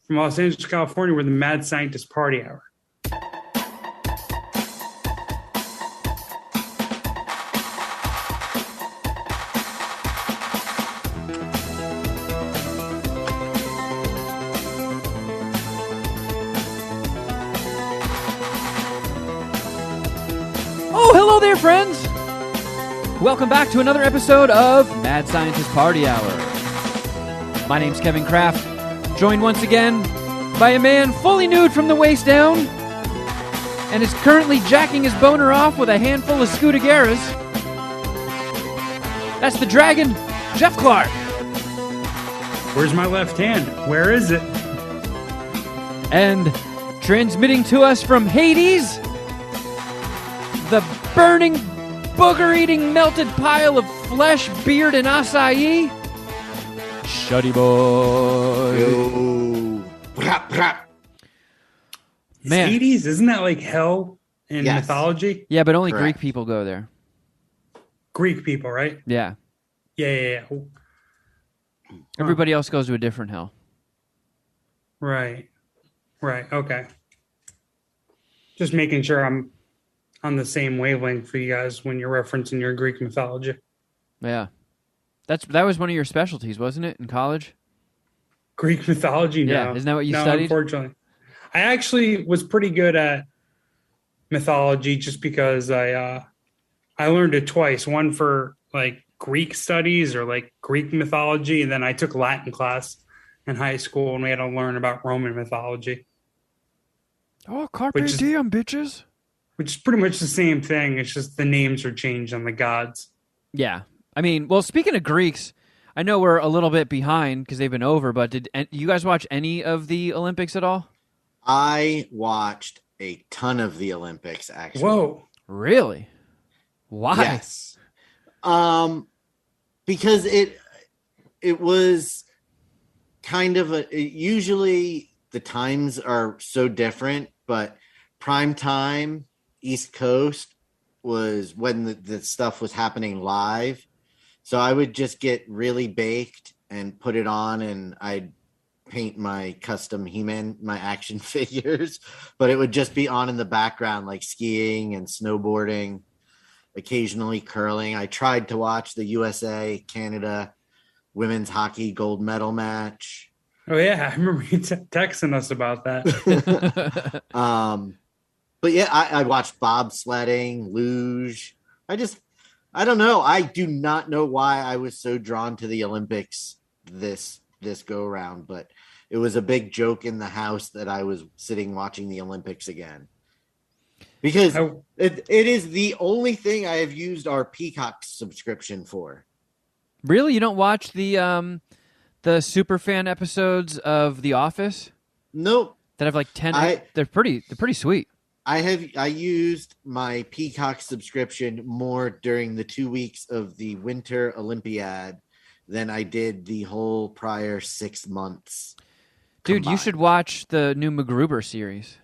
from Los Angeles, California. We're the Mad Scientist Party Hour. Oh, hello there, friends! Welcome back to another episode of Mad Scientist Party Hour. My name's Kevin Kraft, joined once again by a man fully nude from the waist down and is currently jacking his boner off with a handful of Scudegaras. That's the dragon, Jeff Clark. Where's my left hand? Where is it? And transmitting to us from Hades, the burning, booger-eating, melted pile of flesh, beard, and acai, Shuddy Boy. Yo. Brap, brap. Man. Hades, isn't that like hell in mythology? Yeah, but only Correct. Greek people go there. Greek people, right? Yeah. Yeah. Everybody else goes to a different hell. Right. Okay. Just making sure I'm on the same wavelength for you guys when you're referencing your Greek mythology. Yeah. That was one of your specialties, wasn't it, in college? Greek mythology? No. Yeah, isn't that what you no, studied? Unfortunately. I actually was pretty good at mythology just because I learned it twice. One for like Greek studies or like Greek mythology, and then I took Latin class in high school and we had to learn about Roman mythology. Oh, carpe diem, bitches. Which is pretty much the same thing. It's just the names are changed on the gods. Yeah. I mean, well, speaking of Greeks, I know we're a little bit behind because they've been over, but did you guys watch any of the Olympics at all? I watched a ton of the Olympics, actually. Whoa. Really? Why? Yes. Because it was kind of usually the times are so different, but prime time, East Coast was when the stuff was happening live. So I would just get really baked and put it on, and I'd paint my custom He-Man, my action figures, but it would just be on in the background, like skiing and snowboarding, occasionally curling. I tried to watch the USA Canada women's hockey gold medal match. Oh yeah, I remember you texting us about that. But yeah, I watched bobsledding, luge. I don't know. I do not know why I was so drawn to the Olympics this go around, but it was a big joke in the house that I was sitting watching the Olympics again. Because it is the only thing I have used our Peacock subscription for. Really? You don't watch the super fan episodes of The Office? Nope. That have like 10. They're pretty sweet. I used my Peacock subscription more during the 2 weeks of the Winter Olympiad than I did the whole prior 6 months. Dude, combined. you should watch the new MacGruber series.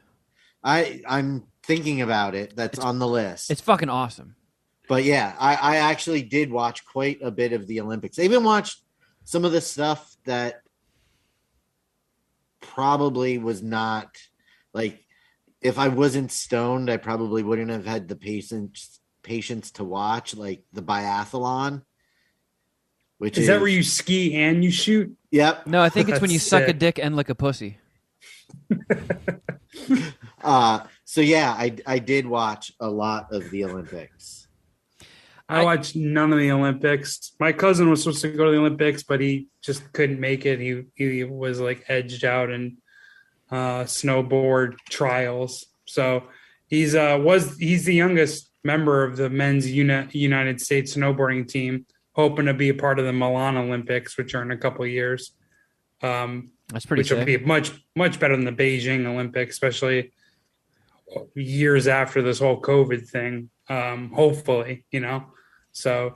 I'm thinking about it. It's on the list. It's fucking awesome. But yeah, I actually did watch quite a bit of the Olympics. I even watched some of the stuff that probably was not like, if I wasn't stoned, I probably wouldn't have had the patience to watch, like the biathlon. Which is that where you ski and you shoot? Yep. No, I think it's when you suck a sick. dick and lick a pussy. So yeah, I did watch a lot of the Olympics. I watched none of the Olympics. My cousin was supposed to go to the Olympics, but he just couldn't make it. He was like edged out in snowboard trials. So he's the youngest member of the men's United States snowboarding team, hoping to be a part of the Milan Olympics, which are in a couple of years. That's pretty which will be much better than the Beijing Olympics, especially years after this whole COVID thing. Hopefully, So,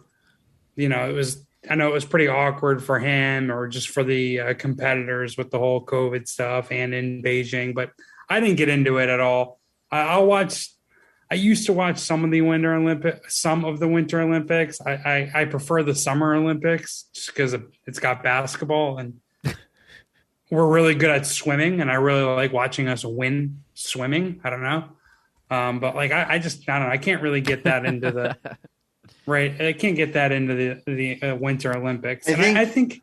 I know it was pretty awkward for him or just for the competitors with the whole COVID stuff and in Beijing, but I didn't get into it at all. I used to watch some of the Winter Olympics. I prefer the Summer Olympics just because it's got basketball and we're really good at swimming, and I really like watching us win swimming. I don't know. But like, I don't know. I can't really get that into the right. I can't get that into the Winter Olympics. I think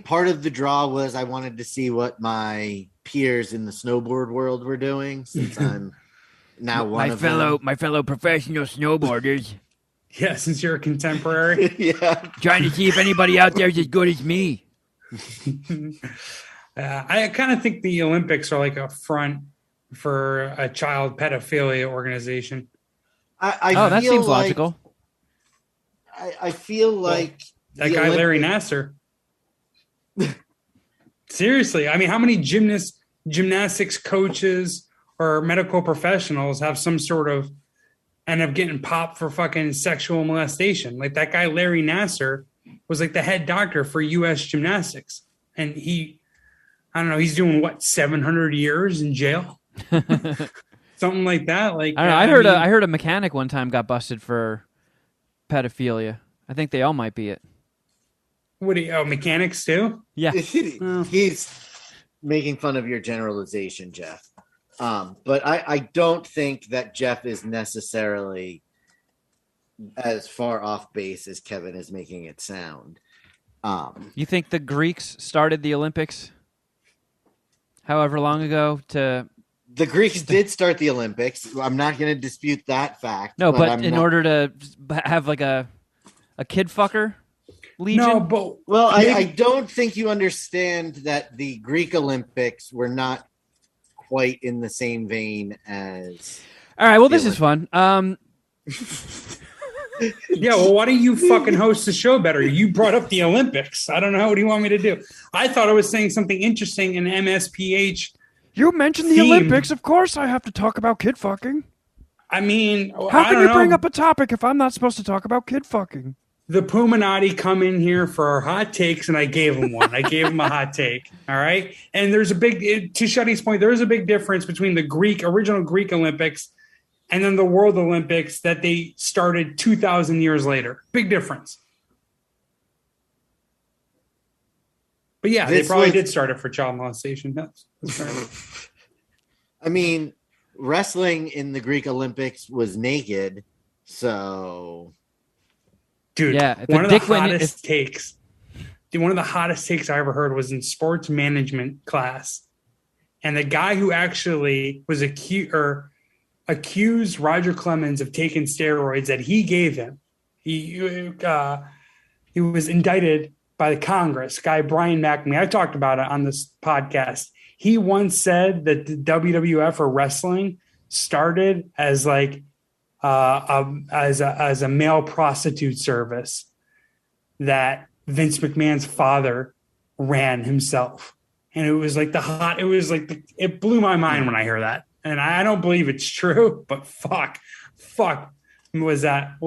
part of the draw was I wanted to see what my peers in the snowboard world were doing, since I'm now one of them. My fellow professional snowboarders. Yeah, since you're a contemporary. Yeah. Trying to see if anybody out there is as good as me. I kind of think the Olympics are like a front for a child pedophilia organization. That seems logical. I feel like that guy Larry Nassar. Seriously, I mean, how many gymnastics coaches or medical professionals have some sort of end up getting popped for fucking sexual molestation? Like that guy Larry Nassar was like the head doctor for U.S. gymnastics, and I don't know, he's doing what, 700 years in jail, something like that. Like I heard a mechanic one time got busted for pedophilia. I think they all might be it. Mechanics too? Yeah. He's making fun of your generalization, Geoff. But I don't think that Geoff is necessarily as far off base as Kevin is making it sound. You think the Greeks started the Olympics however long ago? The Greeks did start the Olympics. I'm not going to dispute that fact. No, but in order to have like a kid fucker legion? No, but I don't think you understand that the Greek Olympics were not quite in the same vein as. All right, well, this is fun. Yeah, well, why don't you fucking host the show better? You brought up the Olympics. I don't know. What do you want me to do? I thought I was saying something interesting in MSPH. You mentioned the Olympics. Of course I have to talk about kid fucking. I mean, how can you bring up a topic if I'm not supposed to talk about kid fucking? The Puminati come in here for hot takes, and I gave them one. I gave them a hot take. All right. And there's to Shuddy's point, there is a big difference between the original Greek Olympics and then the World Olympics that they started 2,000 years later. Big difference. But yeah, they probably did start it for child molestation. That's right. I mean, wrestling in the Greek Olympics was naked, so. Dude, yeah, one of the hottest takes I ever heard was in sports management class. And the guy who actually was accused Roger Clemens of taking steroids that he gave him, he was indicted by the Congress, guy Brian McNamee. I talked about it on this podcast. He once said that the WWF or wrestling started as like as a male prostitute service that Vince McMahon's father ran himself. And it was like it blew my mind when I hear that. And I don't believe it's true, but fuck, was that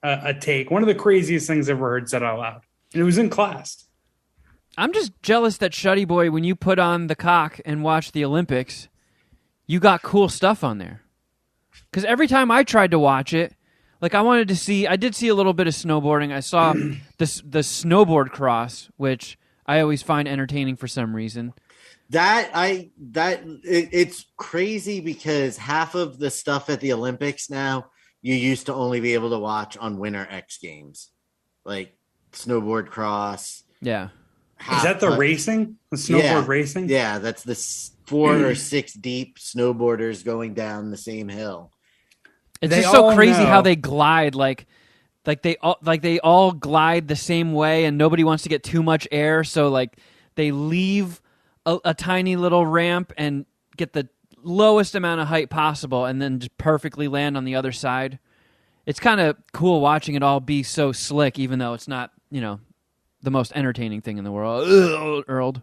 a take? One of the craziest things I've ever heard said out loud. And it was in class. I'm just jealous that Shuddy Boy, when you put on the cock and watch the Olympics, you got cool stuff on there. Because every time I tried to watch it, like I did see a little bit of snowboarding. I saw the snowboard cross, which I always find entertaining for some reason. It's crazy because half of the stuff at the Olympics now you used to only be able to watch on Winter X Games, like snowboard cross. Yeah, is that the racing? The snowboard racing? Yeah, that's the 4 or 6 deep snowboarders going down the same hill. It's just so crazy how they glide, like they all glide the same way, and nobody wants to get too much air, so like they leave a tiny little ramp and get the lowest amount of height possible, and then just perfectly land on the other side. It's kind of cool watching it all be so slick, even though it's not, the most entertaining thing in the world.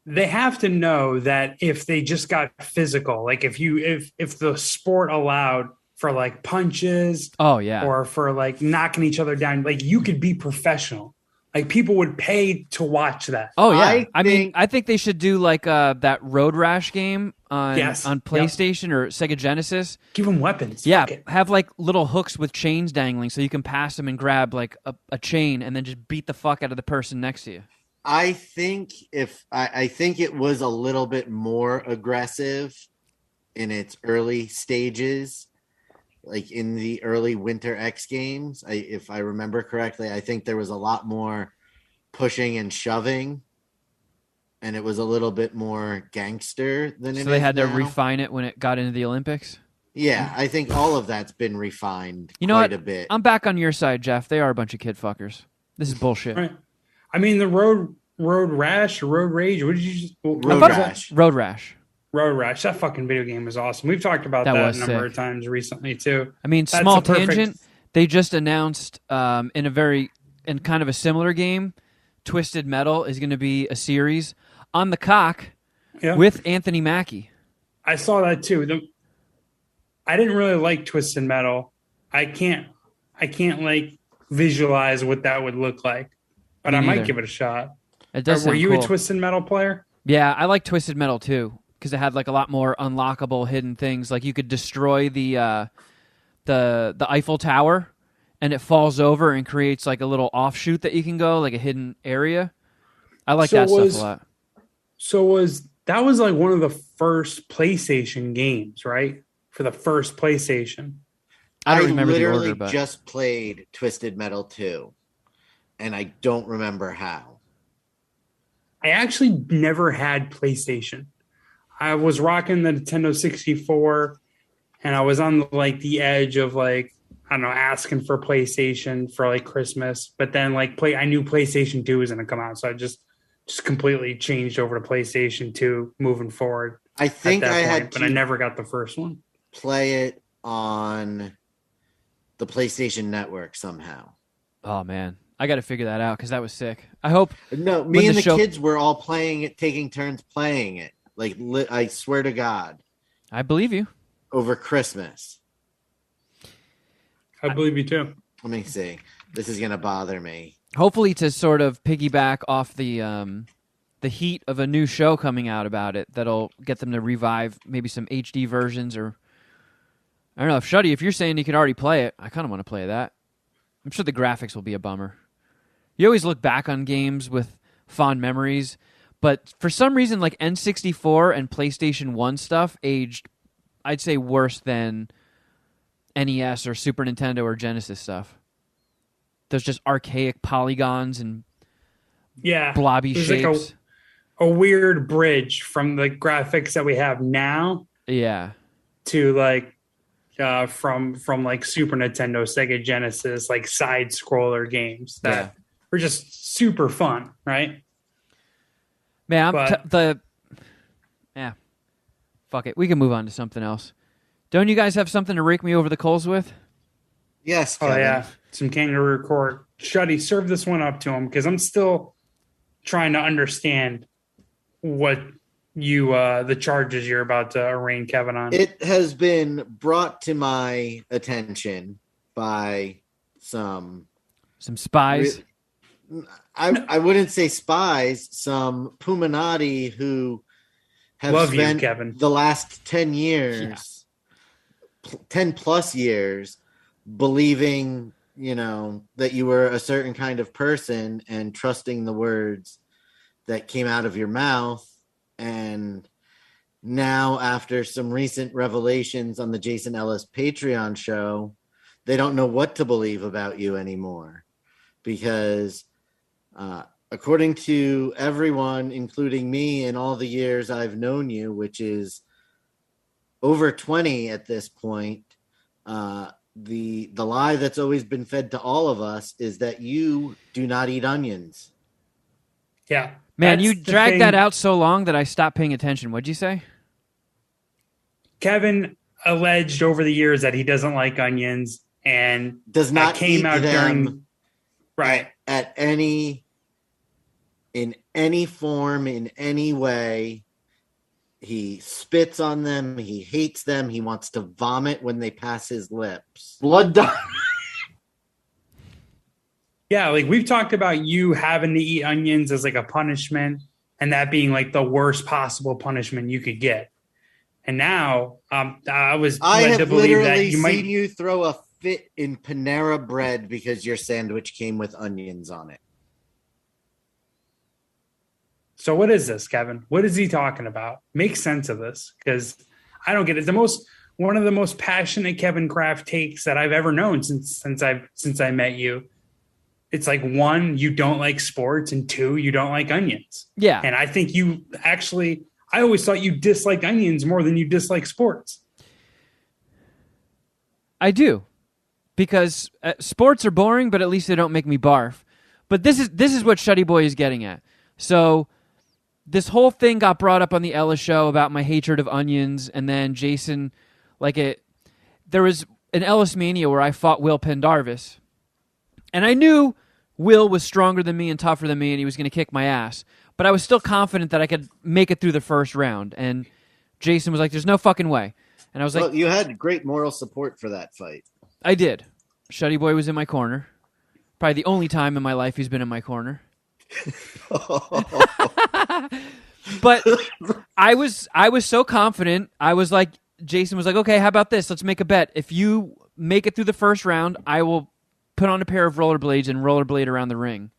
They have to know that if they just got physical, like if the sport allowed for like punches, or for like knocking each other down, like you could be professional. Like people would pay to watch that. Oh yeah, I think they should do like that Road Rash game on PlayStation or Sega Genesis. Give them weapons. Yeah, have like little hooks with chains dangling, so you can pass them and grab like a chain, and then just beat the fuck out of the person next to you. I think I think it was a little bit more aggressive in its early stages, like in the early Winter X games. If I remember correctly, I think there was a lot more pushing and shoving, and it was a little bit more gangster than it is. So they had to now. refine it when it got into the Olympics? Yeah, I think all of that's been refined You know quite what? a bit. I'm back on your side, Jeff. They are a bunch of kid fuckers. This is bullshit. Right. I mean, the road rash, or road rage. What did you just? Road what was that? Rash. Road Rash. Road rash. That fucking video game is awesome. We've talked about That that, was a number sick. of times recently too. I mean, That's small a perfect- tangent. They just announced in kind of a similar game, Twisted Metal is going to be a series on the cock Yeah. with Anthony Mackie. I saw that too. I didn't really like Twisted Metal. I can't like visualize what that would look like, but Me I might neither. give it a shot. It does Were sound you cool. a Twisted Metal player? Yeah, I like Twisted Metal too because it had like a lot more unlockable hidden things. Like you could destroy the Eiffel Tower, and it falls over and creates like a little offshoot that you can go, like a hidden area. I like that stuff a lot. So that was like one of the first PlayStation games, right? For the first PlayStation. I don't remember the literally order, but just played Twisted Metal 2, and I don't remember how. I actually never had PlayStation. I was rocking the Nintendo 64, and I was on the edge of like, I don't know, asking for PlayStation for like Christmas. But then I knew PlayStation 2 was going to come out, so I just completely changed over to PlayStation 2 moving forward. I think at that I point, had but to I never got the first one. play it on the PlayStation Network somehow. oh man, I got to figure that out because that was sick. I hope No, When me the and the show- kids were all playing it, taking turns playing it. I swear to God, I believe you. over Christmas. I believe you too. Let me see. This is gonna bother me. Hopefully, to sort of piggyback off the heat of a new show coming out about it, that'll get them to revive maybe some HD versions, or I don't know. If Shuddy, if you're saying you can already play it, I kind of want to play that. I'm sure the graphics will be a bummer. You always look back on games with fond memories, but for some reason, like N64 and PlayStation 1 stuff aged, I'd say, worse than NES or Super Nintendo or Genesis stuff. There's just archaic polygons and Yeah. blobby There's shapes. like a weird bridge from the graphics that we have now Yeah. to from like Super Nintendo, Sega Genesis, like side scroller games that were just super fun, right? Man, But- fuck it. We can move on to something else. Don't you guys have something to rake me over the coals with? Yes, Oh Kevin. yeah, some kangaroo court. Shuddy, serve this one up to him because I'm still trying to understand what the charges you're about to arraign Kevin on. It has been brought to my attention by some Spies? I wouldn't say spies, some Puminati who have Love you, spent Kevin. the last 10 years, 10 plus years, believing, that you were a certain kind of person and trusting the words that came out of your mouth. And now, after some recent revelations on the Jason Ellis Patreon show, they don't know what to believe about you anymore. Because according to everyone, including me, in all the years I've known you, which is over 20 at this point, the lie that's always been fed to all of us is that you do not eat onions. Yeah. Man, That's you the dragged thing. that out so long that I stopped paying attention. What'd you say? Kevin alleged over the years that he doesn't like onions and Does not that came eat out them during right. in any form, in any way. He spits on them. He hates them. He wants to vomit when they pass his lips. Blood dye. Yeah, like we've talked about you having to eat onions as like a punishment and that being like the worst possible punishment you could get. And now I was I led to have believe that literally you might seen you throw a fit in Panera Bread because your sandwich came with onions on it. So what is this, Kevin? What is he talking about? Make sense of this, because I don't get it. One of the most passionate Kevin Kraft takes that I've ever known since I met you. It's like, 1, you don't like sports, and 2, you don't like onions. Yeah. And I think I always thought you disliked onions more than you dislike sports. I do, because sports are boring, but at least they don't make me barf. But this is what Shuddy Boy is getting at. So this whole thing got brought up on the Ella show about my hatred of onions, and then Jason, there was an Ellis Mania where I fought Will Pendarvis, and I knew Will was stronger than me and tougher than me, and he was going to kick my ass. But I was still confident that I could make it through the first round, and Jason was like, "There's no fucking way." And I was like, you had great moral support for that fight. I did. Shuddy Boy was in my corner. Probably the only time in my life he's been in my corner. But I was so confident. I was like, Jason was like, "Okay, how about this? Let's make a bet. If you make it through the first round, I will put on a pair of rollerblades and rollerblade around the ring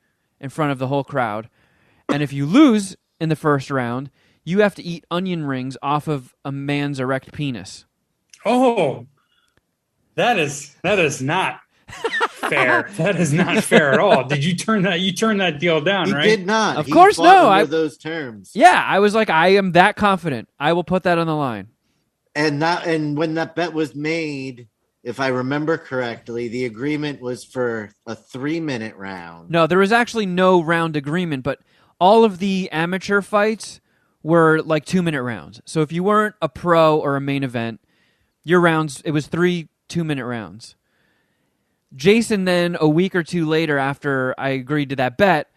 in front of the whole crowd. And if you lose in the first round, you have to eat onion rings off of a man's erect penis." Oh, that is not fair. That is not fair at all. Did you turn that? You turned that deal down, right? He did not. Of course, no. Under those terms. Yeah, I was like, I am that confident. I will put that on the line. And when that bet was made, if I remember correctly, the agreement was for a 3-minute round. No, there was actually no round agreement, but all of the amateur fights were like 2-minute rounds. So if you weren't a pro or a main event, your rounds, it was 3 2-minute rounds. Jason then, a week or two later after I agreed to that bet,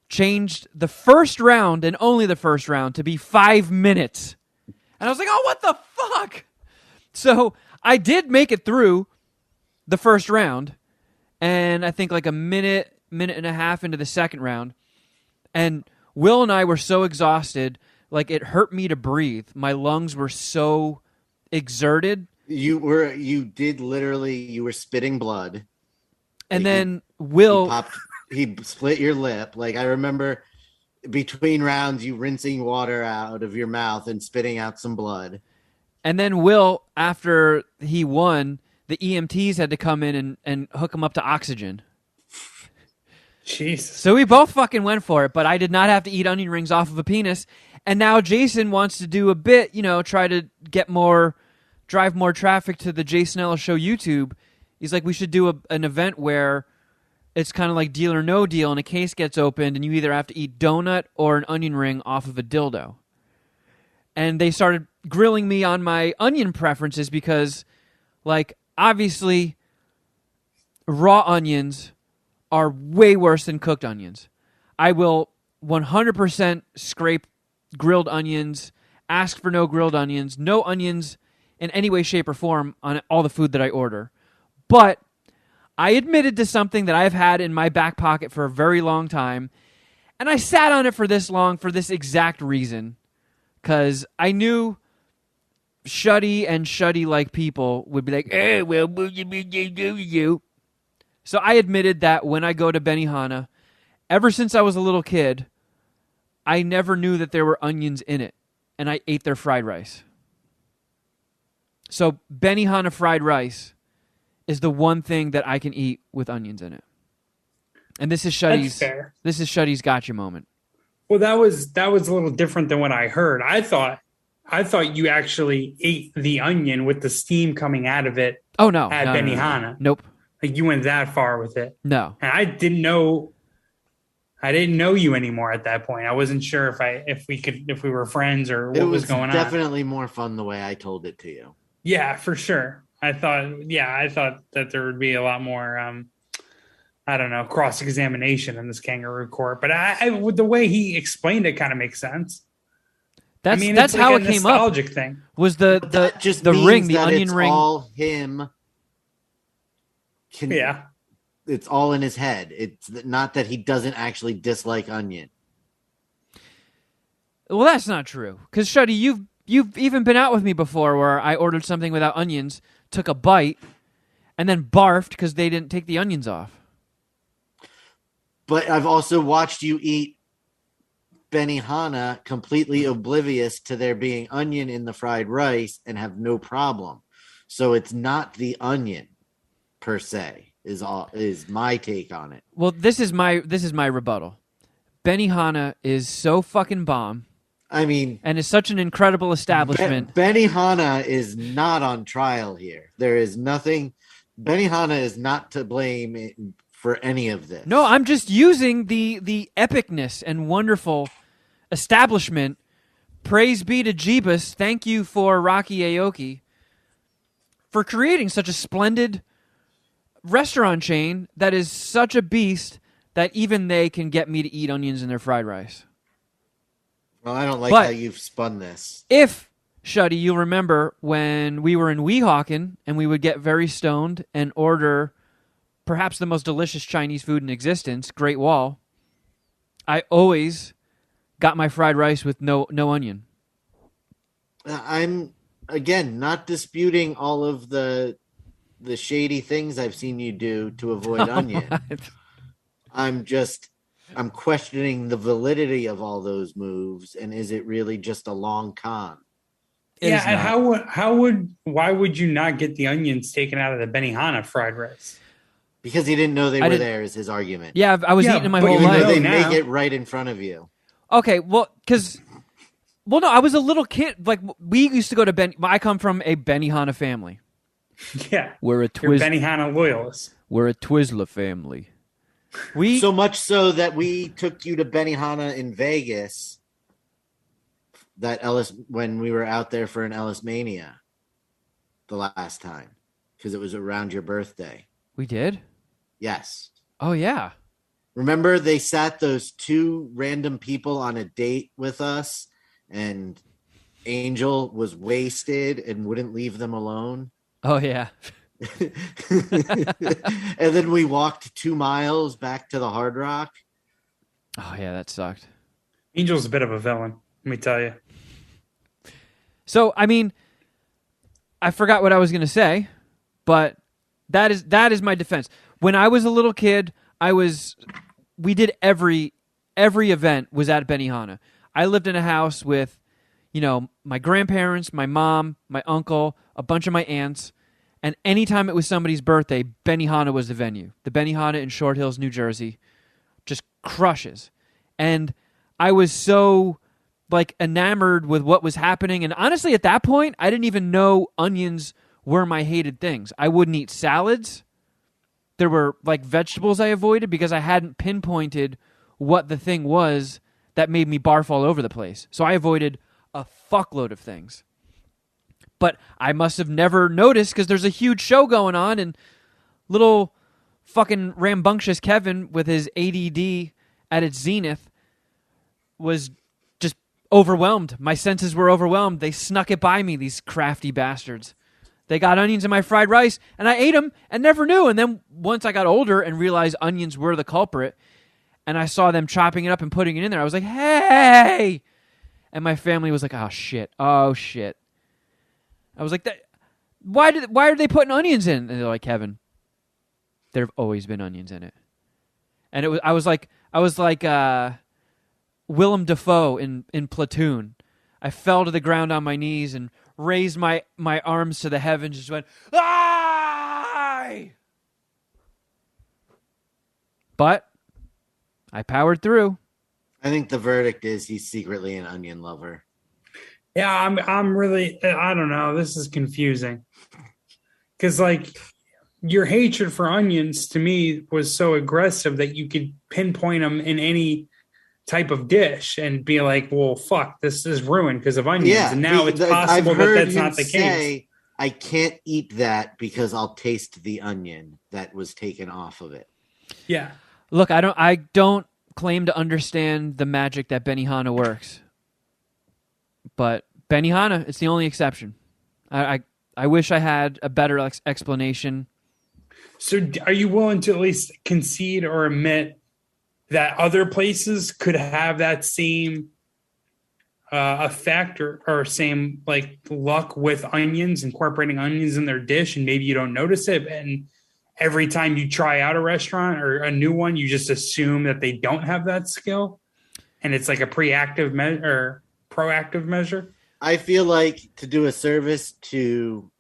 changed the first round and only the first round to be 5 minutes. And I was like, oh, what the fuck? So I did make it through the first round, and I think like a minute and a half into the second round, and Will and I were so exhausted, like it hurt me to breathe. My lungs were so exerted. You were spitting blood. And then Will... He split your lip. Like, I remember between rounds, you rinsing water out of your mouth and spitting out some blood. And then Will, after he won, the EMTs had to come in and hook him up to oxygen. Jesus. So we both fucking went for it, but I did not have to eat onion rings off of a penis. And now Jason wants to do a bit, try to drive more traffic to the Jason Ellis Show YouTube. He's like, we should do an event where it's kind of like Deal or No Deal, and a case gets opened, and you either have to eat donut or an onion ring off of a dildo. And they started grilling me on my onion preferences because, like, obviously, raw onions are way worse than cooked onions. I will 100% scrape grilled onions, ask for no grilled onions, no onions in any way, shape, or form on all the food that I order. But I admitted to something that I've had in my back pocket for a very long time, and I sat on it for this long for this exact reason, because I knew Shuddy and Shuddy-like people would be like, "Hey, well, you." So I admitted that when I go to Benihana, ever since I was a little kid, I never knew that there were onions in it, and I ate their fried rice. So Benihana fried rice is the one thing that I can eat with onions in it. And this is Shuddy's gotcha moment. Well, that was a little different than what I heard. I thought you actually ate the onion with the steam coming out of it. Oh no. At Benihana. Nope. Like you went that far with it. No. And I didn't know you anymore at that point. I wasn't sure if we were friends or what was going on. It was definitely more fun the way I told it to you. Yeah, for sure. I thought that there would be a lot more, cross-examination in this kangaroo court. But with the way he explained it, kind of makes sense. That's how it came up. Nostalgic thing was the ring, the onion ring. All him. Yeah, it's all in his head. It's not that he doesn't actually dislike onion. Well, that's not true. Because Shuddy, you've even been out with me before where I ordered something without onions, took a bite, and then barfed because they didn't take the onions off. But I've also watched you eat Benihana completely oblivious to there being onion in the fried rice and have no problem. So it's not the onion per se is my take on it. Well, this is my rebuttal. Benihana is so fucking bomb. I mean, and is such an incredible establishment. Benihana is not on trial here. There is nothing. Benihana is not to blame for any of this. No, I'm just using the epicness and wonderful establishment. Praise be to Jeebus. Thank you for Rocky Aoki for creating such a splendid restaurant chain that is such a beast that even they can get me to eat onions in their fried rice. Well, I don't like how you've spun this. If, Shuddy, you'll remember when we were in Weehawken and we would get very stoned and order perhaps the most delicious Chinese food in existence, Great Wall, I always got my fried rice with no onion. I'm, again, not disputing all of the shady things I've seen you do to avoid onion. I'm questioning the validity of all those moves, and is it really just a long con? And why would you not get the onions taken out of the Benihana fried rice? Because he didn't know they were there, is his argument. Yeah, I was eating my whole even life. though they make it right in front of you. Okay, well, no, I was a little kid. Like, we used to go to I come from a Benihana family. Yeah. We're a Benihana loyalists. We're a Twizzler family. So much so that we took you to Benihana in Vegas when we were out there for an Ellis Mania the last time, because it was around your birthday. We did? Yes. Oh, yeah. Remember they sat those two random people on a date with us and Angel was wasted and wouldn't leave them alone? Oh, yeah. And then we walked 2 miles back to the Hard Rock. Oh, yeah, that sucked. Angel's a bit of a villain, let me tell you. So, I mean, I forgot what I was going to say, but that is my defense. When I was a little kid, we did every event was at Benihana. I lived in a house with, my grandparents, my mom, my uncle, a bunch of my aunts. And anytime it was somebody's birthday, Benihana was the venue. The Benihana in Short Hills, New Jersey, just crushes. And I was so, enamored with what was happening. And honestly, at that point, I didn't even know onions were my hated things. I wouldn't eat salads. There were, vegetables I avoided because I hadn't pinpointed what the thing was that made me barf all over the place. So I avoided a fuckload of things. But I must have never noticed because there's a huge show going on and little fucking rambunctious Kevin with his ADD at its zenith was just overwhelmed. My senses were overwhelmed. They snuck it by me, these crafty bastards. They got onions in my fried rice and I ate them and never knew. And then once I got older and realized onions were the culprit and I saw them chopping it up and putting it in there, I was like, hey! And my family was like, oh shit. I was like, why are they putting onions in? And they're like, Kevin, there have always been onions in it. And I was like Willem Dafoe in Platoon. I fell to the ground on my knees and raised my arms to the heavens, just went, "Aye!" But I powered through. I think the verdict is he's secretly an onion lover. Yeah, I'm really, I don't know. This is confusing. Because, your hatred for onions to me was so aggressive that you could pinpoint them in any type of dish and be like, well, fuck, this is ruined because of onions. Yeah, and now it's possible that's not the case. I can't eat that because I'll taste the onion that was taken off of it. Yeah. Look, I don't claim to understand the magic that Benihana works. But Benihana, it's the only exception. I wish I had a better explanation. So are you willing to at least concede or admit that other places could have that same effect or same luck with onions, incorporating onions in their dish, and maybe you don't notice it, and every time you try out a restaurant or a new one, you just assume that they don't have that skill? and it's like a proactive measure. I feel like to do a service to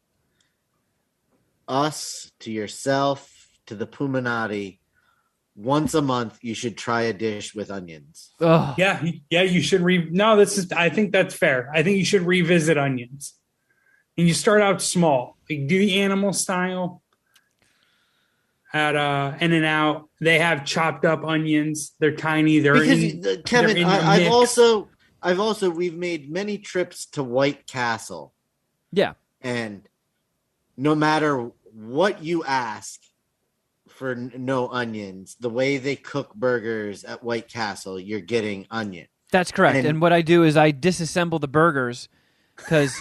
us, to yourself, to the Puminati, once a month you should try a dish with onions. Ugh. Yeah, you should I think that's fair. I think you should revisit onions. And you start out small. Like do the animal style at In-N-Out. They have chopped up onions. They're tiny. Kevin, we've made many trips to White Castle. Yeah. And no matter what you ask for no onions, the way they cook burgers at White Castle, you're getting onion. That's correct. And what I do is I disassemble the burgers because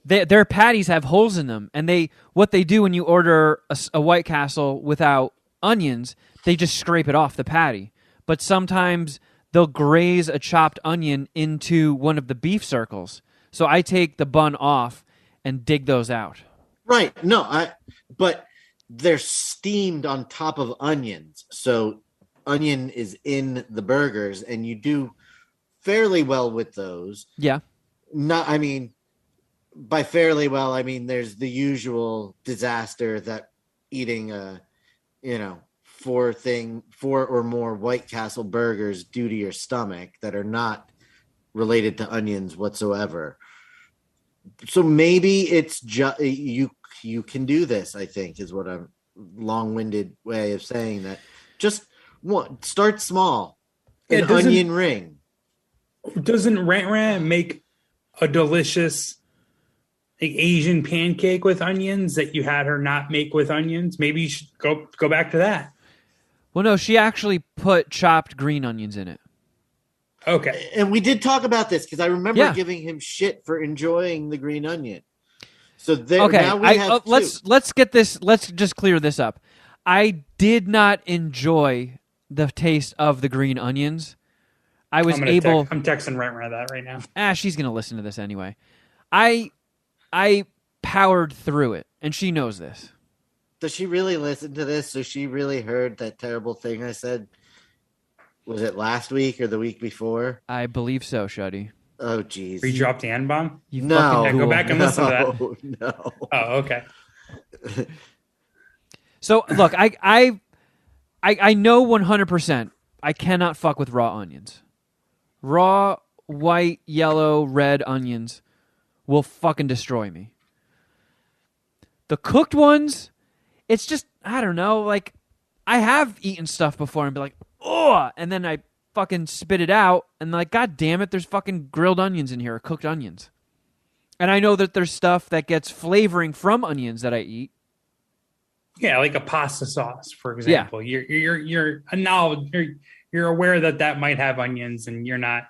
their patties have holes in them. And what they do when you order a White Castle without onions, they just scrape it off the patty. But sometimes they'll graze a chopped onion into one of the beef circles. So I take the bun off and dig those out. Right. No, but they're steamed on top of onions. So onion is in the burgers and you do fairly well with those. Yeah. By fairly well, I mean there's the usual disaster that eating four or more White Castle burgers do to your stomach that are not related to onions whatsoever. So maybe it's just you can do this, I think, is what a long-winded way of saying that. Just start small. An onion ring. Doesn't Rant make a delicious Asian pancake with onions that you had her not make with onions? Maybe you should go back to that. Well, no, she actually put chopped green onions in it. Okay. And we did talk about this because I remember giving him shit for enjoying the green onion. So now we have let's get this. Let's just clear this up. I did not enjoy the taste of the green onions. I'm texting Rent that right now. She's gonna listen to this anyway. I powered through it, and she knows this. Does she really listen to this? So she really heard that terrible thing I said? Was it last week or the week before? I believe so, Shuddy. Oh, geez. You dropped the N-bomb? Go back and listen to that. No. Oh, okay. So, look, I know 100% I cannot fuck with raw onions. Raw, white, yellow, red onions will fucking destroy me. The cooked ones, it's just, I don't know, like, I have eaten stuff before and be like, oh, and then I fucking spit it out, and like, god damn it, there's fucking grilled onions in here, or cooked onions. And I know that there's stuff that gets flavoring from onions that I eat. Yeah, like a pasta sauce, for example. Yeah. You're aware that might have onions, and you're not,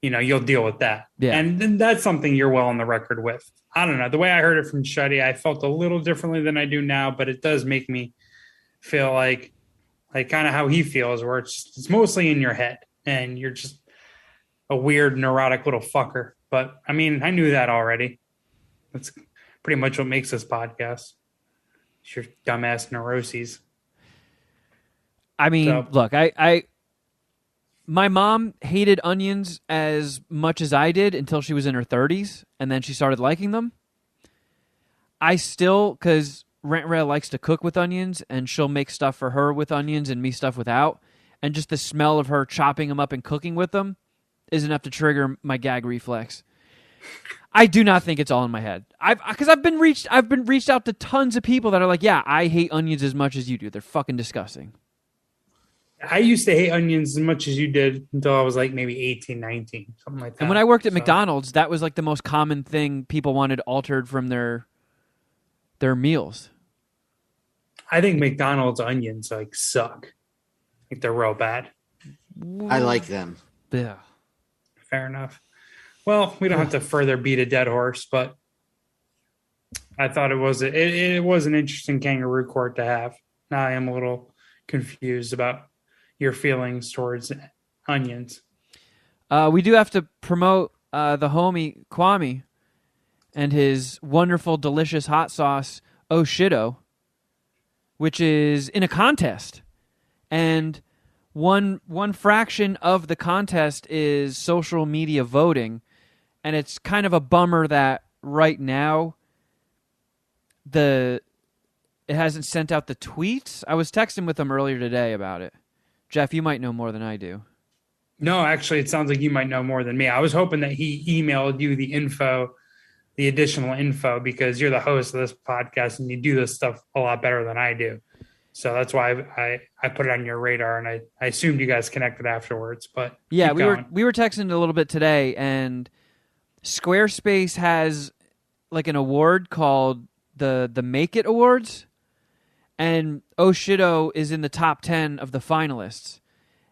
you'll deal with that. Yeah. And that's something you're well on the record with. I don't know. The way I heard it from Shuddy, I felt a little differently than I do now, but it does make me feel like kind of how he feels, where it's mostly in your head and you're just a weird neurotic little fucker. But I mean, I knew that already. That's pretty much what makes this podcast. It's your dumbass neuroses. I mean, look, my mom hated onions as much as I did until she was in her 30s, and then she started liking them. I still, because Rent likes to cook with onions, and she'll make stuff for her with onions and me stuff without. And just the smell of her chopping them up and cooking with them is enough to trigger my gag reflex. I do not think it's all in my head. I've been reached out to tons of people that are like, yeah, I hate onions as much as you do. They're fucking disgusting. I used to hate onions as much as you did until I was like maybe 18, 19, something like that. And when I worked at McDonald's, that was like the most common thing people wanted altered from their meals. I think McDonald's onions suck. Like they're real bad. I like them. Yeah. Fair enough. Well, we don't have to further beat a dead horse, but I thought it was an interesting kangaroo court to have. Now I am a little confused about your feelings towards onions. We do have to promote the homie Kwame and his wonderful, delicious hot sauce, Oh Shitto, which is in a contest. And one fraction of the contest is social media voting, and it's kind of a bummer that right now it hasn't sent out the tweets. I was texting with them earlier today about it. Geoff, you might know more than I do. No, actually, it sounds like you might know more than me. I was hoping that he emailed you the additional info, because you're the host of this podcast and you do this stuff a lot better than I do. So that's why I put it on your radar, and I assumed you guys connected afterwards. But yeah, we were texting a little bit today, and Squarespace has like an award called the Make It Awards, and Oh Shitto is in the top 10 of the finalists.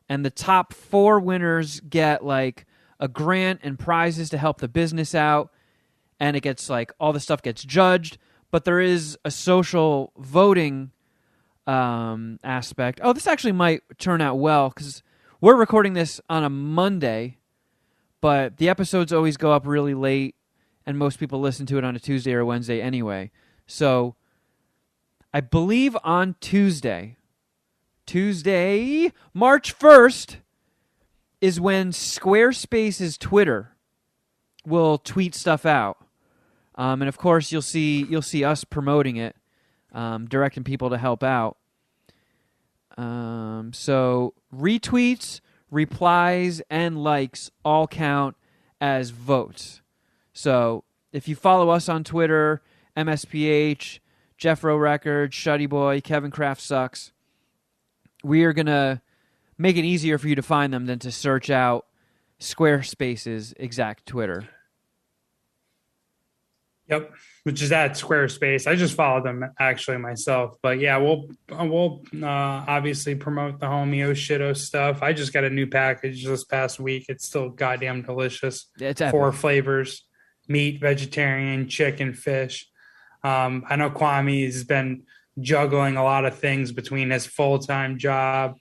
And the top 4 winners get like a grant and prizes to help the business out. And it gets like all the stuff gets judged. But there is a social voting aspect. Oh, this actually might turn out well because we're recording this on a Monday. But the episodes always go up really late. And most people listen to it on a Tuesday or a Wednesday anyway. So I believe on Tuesday, March 1st, is when Squarespace's Twitter will tweet stuff out. And of course, you'll see us promoting it, directing people to help out. So retweets, replies, and likes all count as votes. So if you follow us on Twitter, MSPH, Jeff Rowe Records, Shuddy Boy, Kevin Kraft Sucks, we are going to make it easier for you to find them than to search out Squarespace's exact Twitter. Yep, which is at Squarespace. I just followed them actually myself. But yeah, we'll obviously promote the homie Oh Shitto stuff. I just got a new package this past week. It's still goddamn delicious. It's 4 flavors: meat, vegetarian, chicken, fish. I know Kwame has been juggling a lot of things between his full-time job,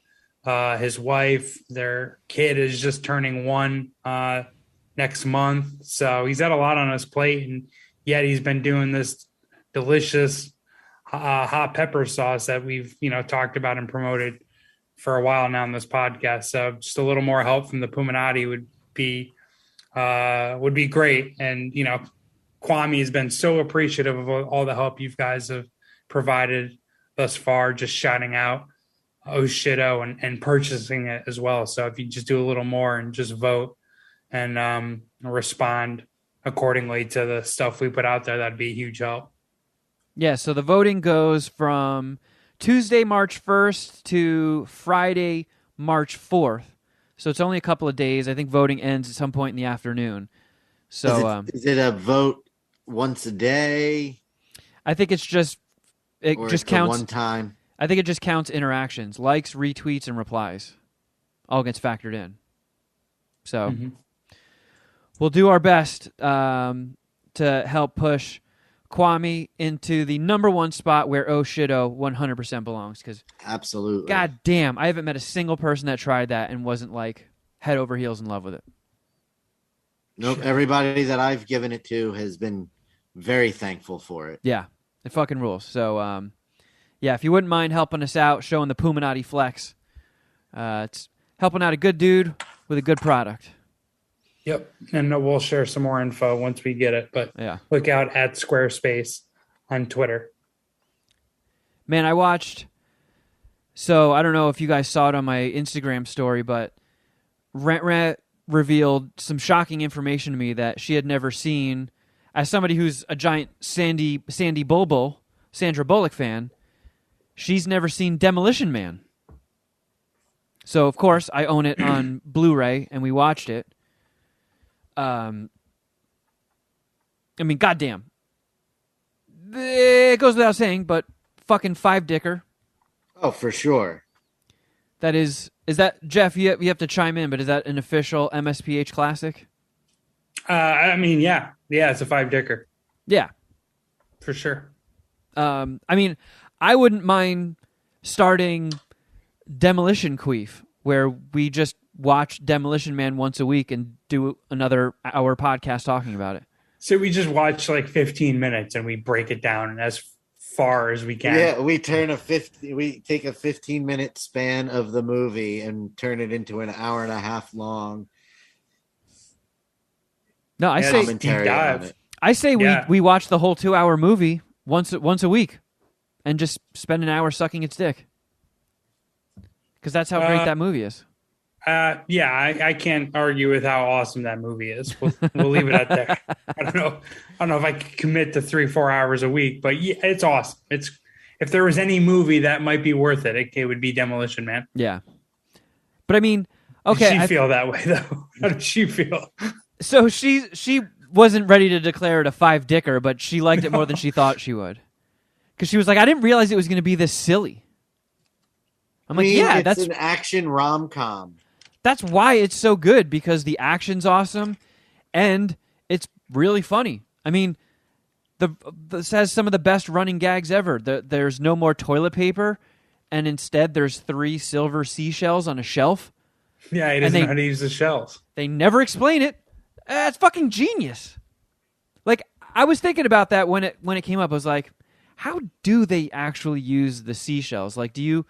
his wife, their kid is just turning 1 next month. So he's had a lot on his plate, and yet he's been doing this delicious hot pepper sauce that we've, talked about and promoted for a while now on this podcast. So just a little more help from the Puminati would be great. And, Kwame has been so appreciative of all the help you guys have provided thus far, just shouting out Oh Shitto and purchasing it as well. So if you just do a little more and just vote and respond accordingly to the stuff we put out there, that'd be a huge help. Yeah, so the voting goes from Tuesday, March 1st to Friday, March 4th. So it's only a couple of days. I think voting ends at some point in the afternoon. So is it a vote once a day? I think it's just counts one time. I think it just counts interactions, likes, retweets, and replies. All gets factored in. So we'll do our best to help push Kwame into the number 1 spot where Oh Shitto 100% belongs. Because absolutely, god damn, I haven't met a single person that tried that and wasn't like head over heels in love with it. Nope, everybody that I've given it to has been very thankful for it. Yeah, it fucking rules. So, yeah, if you wouldn't mind helping us out, showing the Puminati flex, it's helping out a good dude with a good product. Yep, and we'll share some more info once we get it. But yeah, look out at Squarespace on Twitter. Man, I watched. So I don't know if you guys saw it on my Instagram story, but Rent revealed some shocking information to me that she had never seen. As somebody who's a giant Sandra Bullock fan, she's never seen Demolition Man. So, of course, I own it on Blu-ray, and we watched it. I mean, goddamn. It goes without saying, but fucking 5-dicker. Oh, for sure. That is that, Jeff, you have to chime in, but is that an official MSPH classic? I mean, yeah, it's a 5-dicker. Yeah. For sure. I mean, I wouldn't mind starting Demolition Queef, where we just watch Demolition Man once a week and do another hour podcast talking about it. So we just watch like 15 minutes and we break it down as far as we can. Yeah, we take a 15-minute span of the movie and turn it into an hour and a half long. No, I say commentary on it. I say we watch the whole 2-hour movie once a week, and just spend an hour sucking its dick. Because that's how great that movie is. I can't argue with how awesome that movie is. We'll leave it at there. I don't know if I could commit to 3-4 hours a week, but yeah, it's awesome. If there was any movie that might be worth it, it would be Demolition Man. Yeah, but I mean, okay, Does she feel that way though? How does she feel? So she wasn't ready to declare it a 5-dicker, but she liked it more than she thought she would, because she was like, I didn't realize it was going to be this silly. I'm like, that's an action rom-com. That's why it's so good, because the action's awesome and it's really funny. I mean, this has some of the best running gags ever. There's no more toilet paper, and instead there's 3 silver seashells on a shelf. Yeah, he doesn't know how to use the shells. They never explain it. It's fucking genius. Like, I was thinking about that when it came up. I was like, how do they actually use the seashells? Like, do you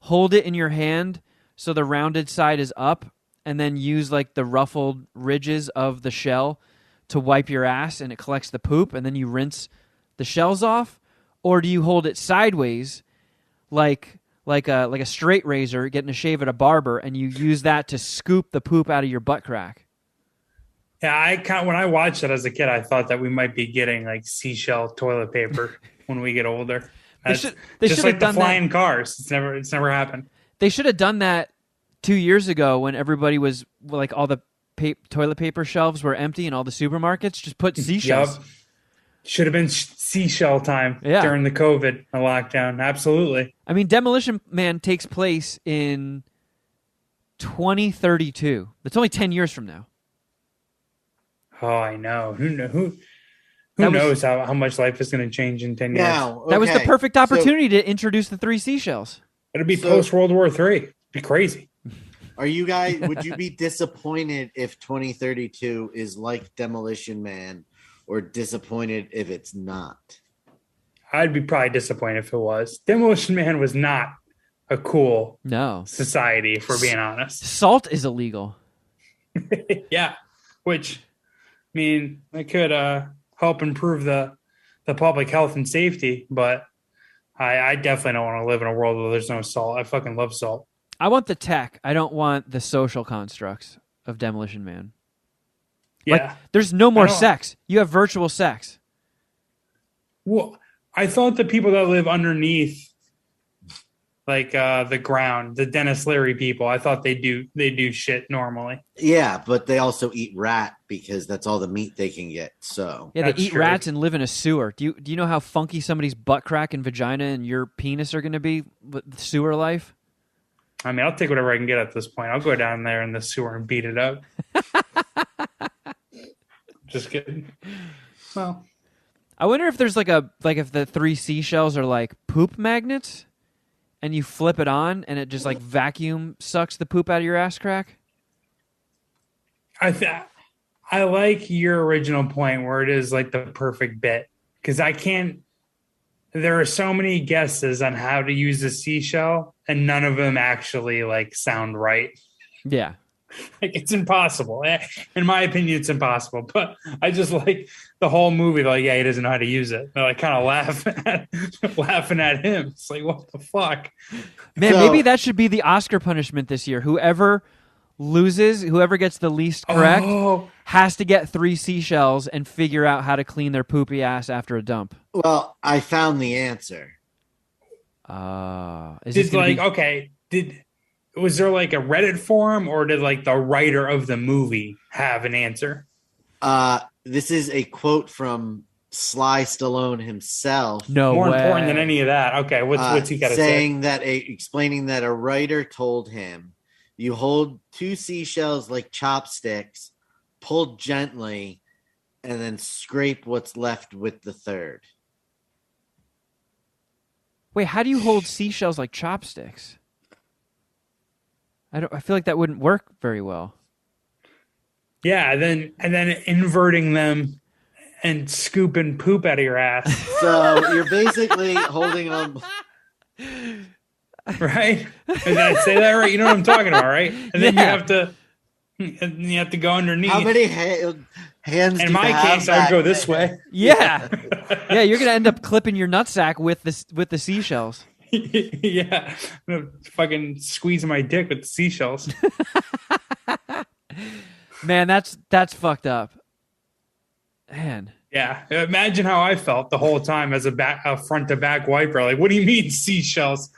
hold it in your hand so the rounded side is up, and then use like the ruffled ridges of the shell to wipe your ass and it collects the poop, and then you rinse the shells off? Or do you hold it sideways like a straight razor getting a shave at a barber, and you use that to scoop the poop out of your butt crack? Yeah, when I watched it as a kid, I thought that we might be getting like seashell toilet paper when we get older. They just like the flying cars. It's never happened. They should have done that 2 years ago when everybody was like, all the toilet paper shelves were empty in all the supermarkets. Just put seashells. Yep. Should have been seashell time during the COVID lockdown. Absolutely. I mean, Demolition Man takes place in 2032. That's only 10 years from now. Oh, I know. Who knows how much life is going to change in 10 years? Now, okay. That was the perfect opportunity to introduce the 3 seashells. It'll be post World War III. It'd be crazy. Would you be disappointed if 2032 is like Demolition Man, or disappointed if it's not? I'd be probably disappointed if it was. Demolition Man was not a cool society, if we're being honest. Salt is illegal. Yeah, which, I mean, it could help improve the public health and safety, but I definitely don't want to live in a world where there's no salt. I fucking love salt. I want the tech. I don't want the social constructs of Demolition Man. Yeah. Like, there's no more sex. You have virtual sex. Well, I thought the people that live underneath, like the ground, the Dennis Leary people, I thought they do shit normally. Yeah, but they also eat rat because that's all the meat they can get. So yeah, they eat rats and live in a sewer. Do you know how funky somebody's butt crack and vagina and your penis are going to be with sewer life? I mean, I'll take whatever I can get at this point. I'll go down there in the sewer and beat it up. Just kidding. Well, I wonder if there's if the 3 seashells are like poop magnets, and you flip it on and it just like vacuum sucks the poop out of your ass crack. I like your original point where it is like the perfect bit, because there are so many guesses on how to use a seashell, and none of them actually like sound right. Yeah. Like, it's impossible. In my opinion, it's impossible. But I just like the whole movie. Like, yeah, he doesn't know how to use it. They're like kind of laughing at him. It's like, what the fuck? Man, maybe that should be the Oscar punishment this year. Whoever loses, whoever gets the least correct, has to get 3 seashells and figure out how to clean their poopy ass after a dump. Well, I found the answer. Was there like a Reddit forum, or did like the writer of the movie have an answer? This is a quote from Sly Stallone himself. More important than any of that. Okay, what's he got to say? Explaining that a writer told him, you hold 2 seashells like chopsticks, pull gently, and then scrape what's left with the 3rd. Wait, how do you hold seashells like chopsticks? I feel like that wouldn't work very well. Yeah, and then inverting them and scooping poop out of your ass. So you're basically holding them. Right? Did I say that right? You know what I'm talking about, right? And then Yeah. you have to go underneath. How many hands? In my case, I would go this way. Yeah. Yeah, you're going to end up clipping your nutsack with the seashells. Yeah. I'm gonna fucking squeeze my dick with the seashells. Man, that's fucked up. Man. Yeah. Imagine how I felt the whole time as a front to back wiper. Like, what do you mean seashells?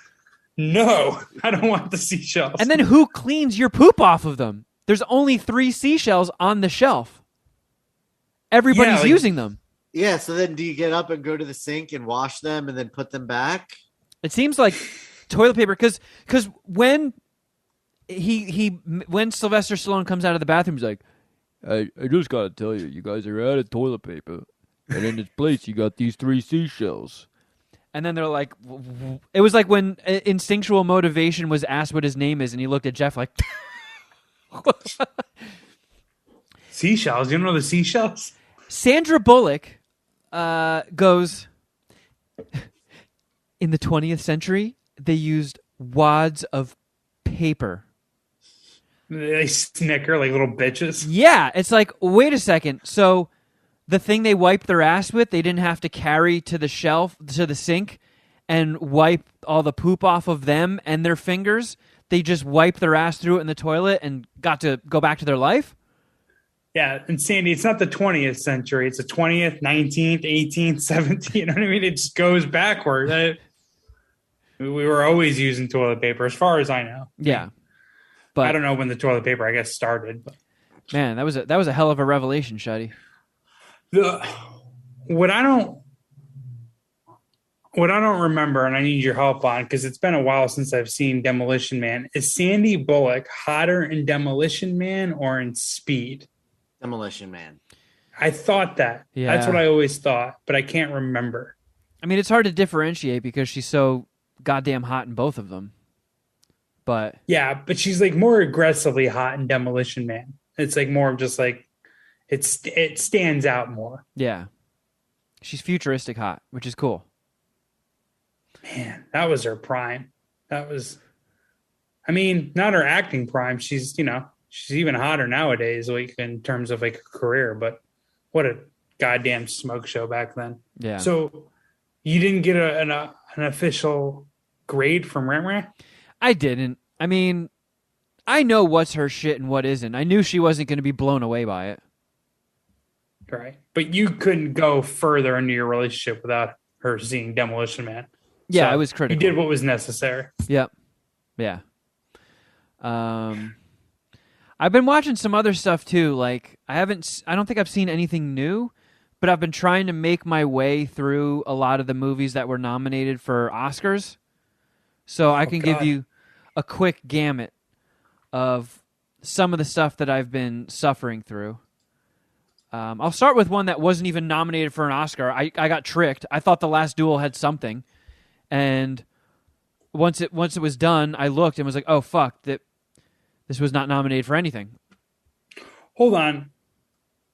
No, I don't want the seashells. And then who cleans your poop off of them? There's only 3 seashells on the shelf. Everybody's using them. Yeah, so then do you get up and go to the sink and wash them and then put them back? It seems like toilet paper, because when when Sylvester Stallone comes out of the bathroom, he's like, I just gotta tell you, you guys are out of toilet paper, and in its place you got these 3 seashells. And then they're like, it was like when Instinctual Motivation was asked what his name is, and he looked at Jeff like, seashells? You don't know the seashells? Sandra Bullock goes, in the 20th century, they used wads of paper. They snicker like little bitches. Yeah, it's like, wait a second. So the thing they wiped their ass with, they didn't have to carry to the shelf, to the sink, and wipe all the poop off of them and their fingers. They just wiped their ass through it in the toilet and got to go back to their life. Yeah, and Sandy, it's not the 20th century. It's the 20th, 19th, 18th, 17th. You know what I mean? It just goes backward. We were always using toilet paper, as far as I know. Yeah, but I don't know when the toilet paper, I guess, started. But man, that was a hell of a revelation, Shuddy. What I don't remember, and I need your help on, because it's been a while since I've seen Demolition Man. Is Sandy Bullock hotter in Demolition Man or in Speed? Demolition Man. I thought that. Yeah. That's what I always thought, but I can't remember. I mean, it's hard to differentiate because she's so goddamn hot in both of them. But yeah, but she's like more aggressively hot in Demolition Man. It's like more of just like it stands out more. Yeah, she's futuristic hot, which is cool. Man, that was her prime. That was, I mean, not her acting prime. She's even hotter nowadays, like in terms of like a career. But what a goddamn smoke show back then. Yeah. So you didn't get an official grade from Rent. I didn't. I mean, I know what's her shit and what isn't. I knew she wasn't going to be blown away by it. Right. But you couldn't go further into your relationship without her seeing Demolition Man. Yeah, So I was critical. You did what was necessary. Yep. Yeah. I've been watching some other stuff too. Like I don't think I've seen anything new, but I've been trying to make my way through a lot of the movies that were nominated for Oscars. So I can give you a quick gamut of some of the stuff that I've been suffering through. I'll start with one that wasn't even nominated for an Oscar. I got tricked. I thought The Last Duel had something, and once it was done, I looked and was like, "Oh fuck, that this was not nominated for anything." Hold on.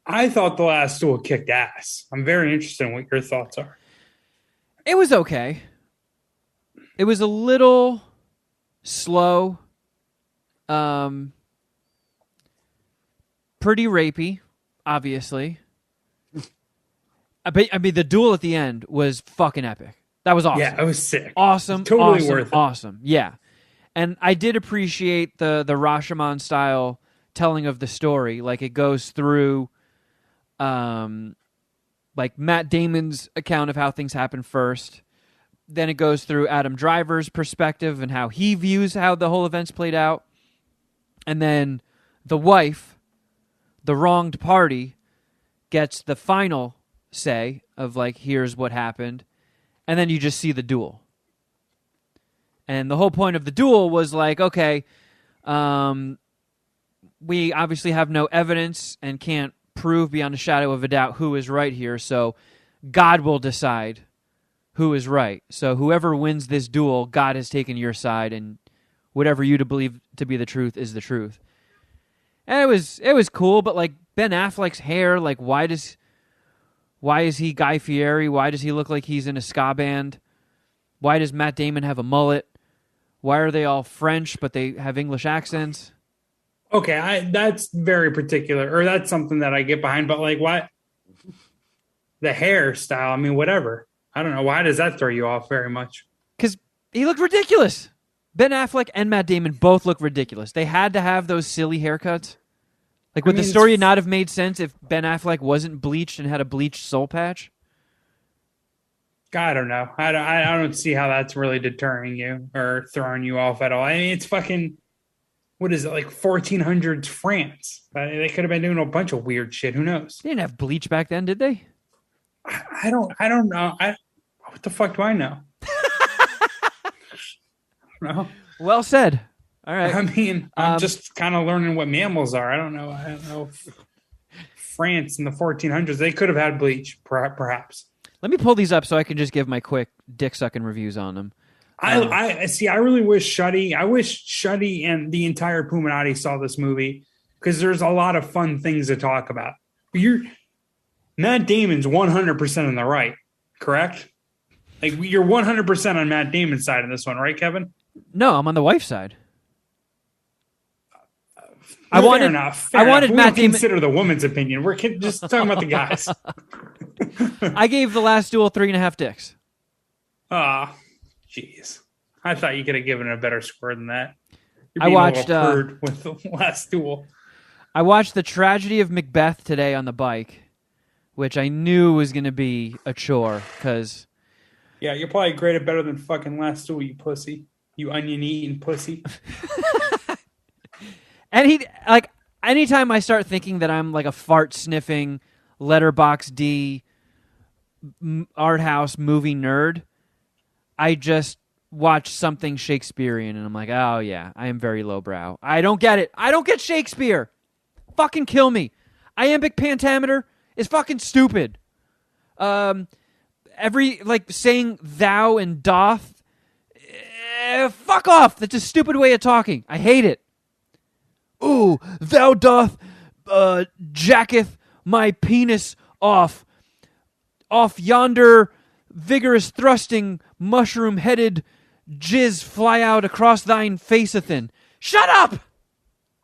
I thought The Last Duel kicked ass. I'm very interested in what your thoughts are. It was okay. It was a little slow. Pretty rapey, obviously. I mean, the duel at the end was fucking epic. That was awesome. Yeah, it was sick. Awesome. Totally awesome, worth it. Awesome. Yeah. And I did appreciate the Rashomon style telling of the story. Like it goes through like Matt Damon's account of how things happened first. Then it goes through Adam Driver's perspective and how he views how the whole event's played out. And then the wife, the wronged party, gets the final say of like, here's what happened. And then you just see the duel. And the whole point of the duel was like, okay, we obviously have no evidence and can't prove beyond a shadow of a doubt who is right here. So God will decide who is right. So whoever wins this duel, God has taken your side, and whatever you to believe to be the truth is the truth. And it was cool, but like Ben Affleck's hair, like why does Why is he Guy Fieri? Why does he look like he's in a ska band? Why does Matt Damon have a mullet? Why are they all French, but they have English accents? Okay, that's very particular, or that's something that I get behind. But like, why the hairstyle? I mean, whatever. I don't know. Why does that throw you off very much? Because he looked ridiculous. Ben Affleck and Matt Damon both look ridiculous. They had to have those silly haircuts. Like, would the story not have made sense if Ben Affleck wasn't bleached and had a bleached soul patch? I don't know. I don't see how that's really deterring you or throwing you off at all. I mean, it's fucking, what is it, like 1400s France? They could have been doing a bunch of weird shit. Who knows? They didn't have bleach back then, did they? I don't know. What the fuck do I know? No. Well said. All right. I mean, I'm just kind of learning what mammals are. I don't know. France in the 1400s, they could have had bleach, perhaps. Let me pull these up so I can just give my quick dick sucking reviews on them. I see. I really wish Shuddy and the entire Puminati saw this movie because there's a lot of fun things to talk about. Matt Damon's 100% on the right, correct? Like you're 100% on Matt Damon's side in this one, right, Kevin? No, I'm on the wife's side. I wanted Matt Damon. Consider the woman's opinion. We're just talking about the guys. I gave The Last Duel 3.5 dicks. Ah, jeez. I thought you could have given it a better score than that. I watched with The Last Duel. I watched The Tragedy of Macbeth today on the bike, which I knew was going to be a chore because. Yeah, you're probably graded better than fucking Last Duel, you pussy. You onion eating pussy. And anytime I start thinking that I'm like a fart sniffing, Letterboxd art house movie nerd, I just watch something Shakespearean and I'm like, oh yeah, I am very lowbrow. I don't get it. I don't get Shakespeare. Fucking kill me. Iambic pentameter is fucking stupid. Saying thou and doth. Fuck off. That's a stupid way of talking. I hate it. Ooh, thou doth jacketh my penis off yonder vigorous thrusting mushroom-headed jizz fly out across thine faceathin. Shut up!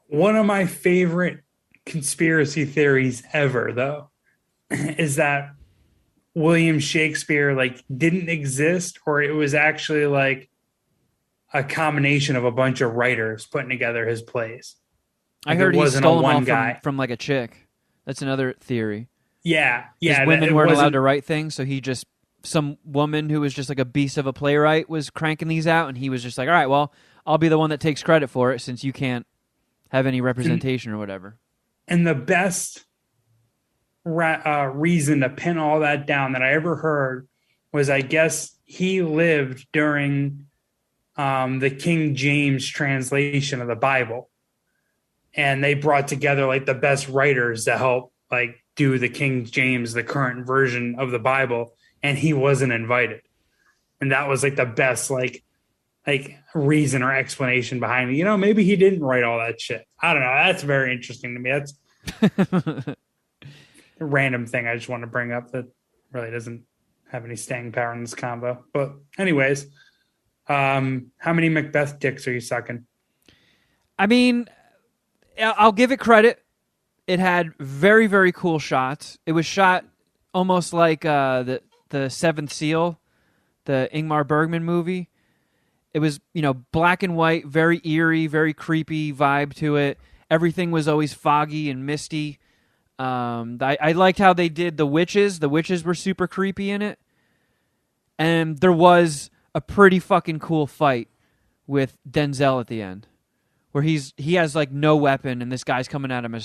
One of my favorite conspiracy theories ever, though, is that William Shakespeare didn't exist, or it was actually a combination of a bunch of writers putting together his plays. I heard he stole them all from a chick. That's another theory. Yeah. Women weren't allowed to write things, so some woman who was just like a beast of a playwright was cranking these out, and he was just like, all right, well, I'll be the one that takes credit for it since you can't have any representation or whatever. And the best reason to pin all that down that I ever heard was, I guess, he lived during the King James translation of the Bible. And they brought together the best writers to help do the King James, the current version of the Bible, and he wasn't invited. And that was the best reason or explanation behind it. Maybe he didn't write all that shit. I don't know. That's very interesting to me. That's a random thing I just want to bring up that really doesn't have any staying power in this combo. But anyways, how many Macbeth dicks are you sucking? I mean, I'll give it credit. It had very, very cool shots. It was shot almost like the Seventh Seal, the Ingmar Bergman movie. It was, black and white, very eerie, very creepy vibe to it. Everything was always foggy and misty. I liked how they did the witches. The witches were super creepy in it. And there was a pretty fucking cool fight with Denzel at the end, where he has no weapon and this guy's coming at him with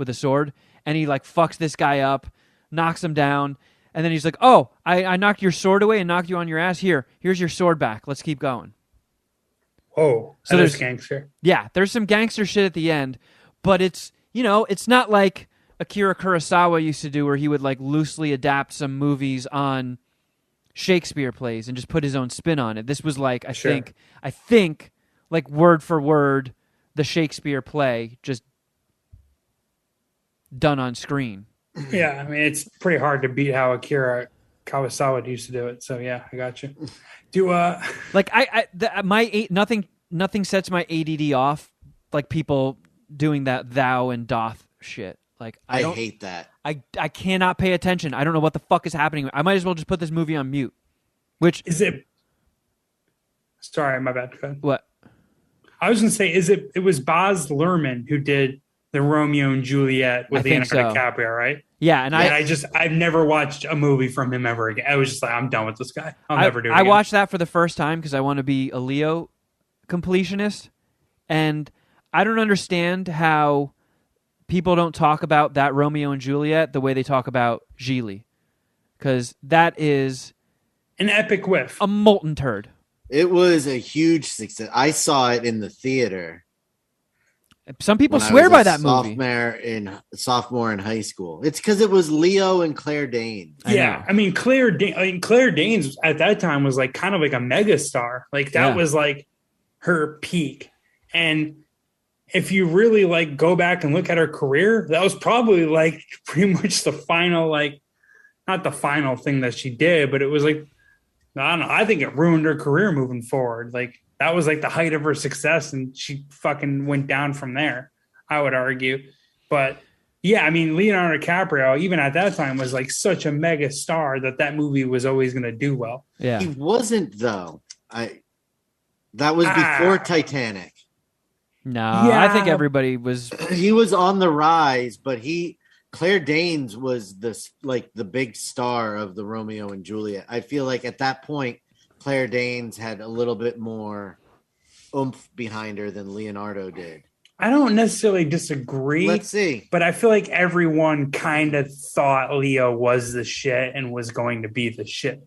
a sword, and he fucks this guy up, knocks him down, and then he's like, oh, I knocked your sword away and knocked you on your ass. Here's your sword back. Let's keep going. Oh, so there's gangster. Yeah, there's some gangster shit at the end, but it's not like Akira Kurosawa used to do, where he would loosely adapt some movies on Shakespeare plays and just put his own spin on it. This was I think word for word, the Shakespeare play just done on screen. Yeah, I mean, it's pretty hard to beat how Akira Kurosawa used to do it. So yeah, I got you. Like nothing sets my ADD off like people doing that thou and doth shit. Like I hate that. I cannot pay attention. I don't know what the fuck is happening. I might as well just put this movie on mute. Which is it? Sorry, my bad. Go ahead. What? I was going to say, it was Baz Luhrmann who did the Romeo and Juliet with Leonardo DiCaprio, right? Yeah, and I've never watched a movie from him ever again. I was just like, I'm done with this guy. I'll never do it again. I watched that for the first time because I want to be a Leo completionist, and I don't understand how people don't talk about that Romeo and Juliet the way they talk about Gigli, because that is an epic whiff, a molten turd. It was a huge success. I saw it in the theater. Some people swear by that movie. Sophomore in high school. It's because it was Leo and Claire Danes. Yeah, I mean Claire Danes at that time was like kind of like a mega star. Like that was like her peak. And if you really like go back and look at her career, that was probably like pretty much the final, like not the final thing that she did, but it was like, I don't know. I think it ruined her career moving forward. Like that was like the height of her success, and she fucking went down from there, I would argue. But yeah, I mean, Leonardo DiCaprio, even at that time, was like such a mega star that movie was always going to do well. Yeah, he wasn't though. That was before Titanic. No, I think everybody was. He was on the rise, but Claire Danes was the big star of the Romeo and Juliet. I feel like at that point, Claire Danes had a little bit more oomph behind her than Leonardo did. I don't necessarily disagree. Let's see. But I feel like everyone kind of thought Leo was the shit and was going to be the shit.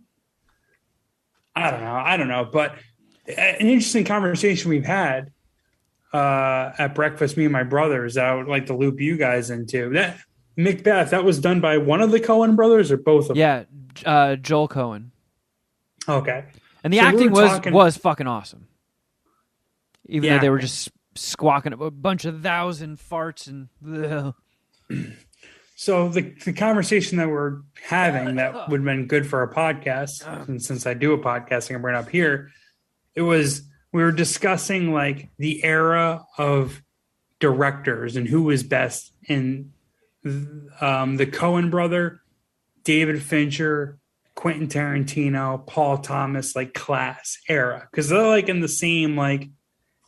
I don't know. But an interesting conversation we've had at breakfast, me and my brothers, that I would like to loop you guys into. That Macbeth, that was done by one of the Coen brothers or both of them? Yeah, Joel Coen. Okay. And the acting was fucking awesome. Even though they were just squawking a bunch of thous and farts and... So the conversation that we're having that would have been good for a podcast, and since I do a podcast, I can bring it up here, we were discussing like the era of directors and who was best in the Coen brother, David Fincher, Quentin Tarantino, Paul Thomas, like class era. Because they're like in the same, like,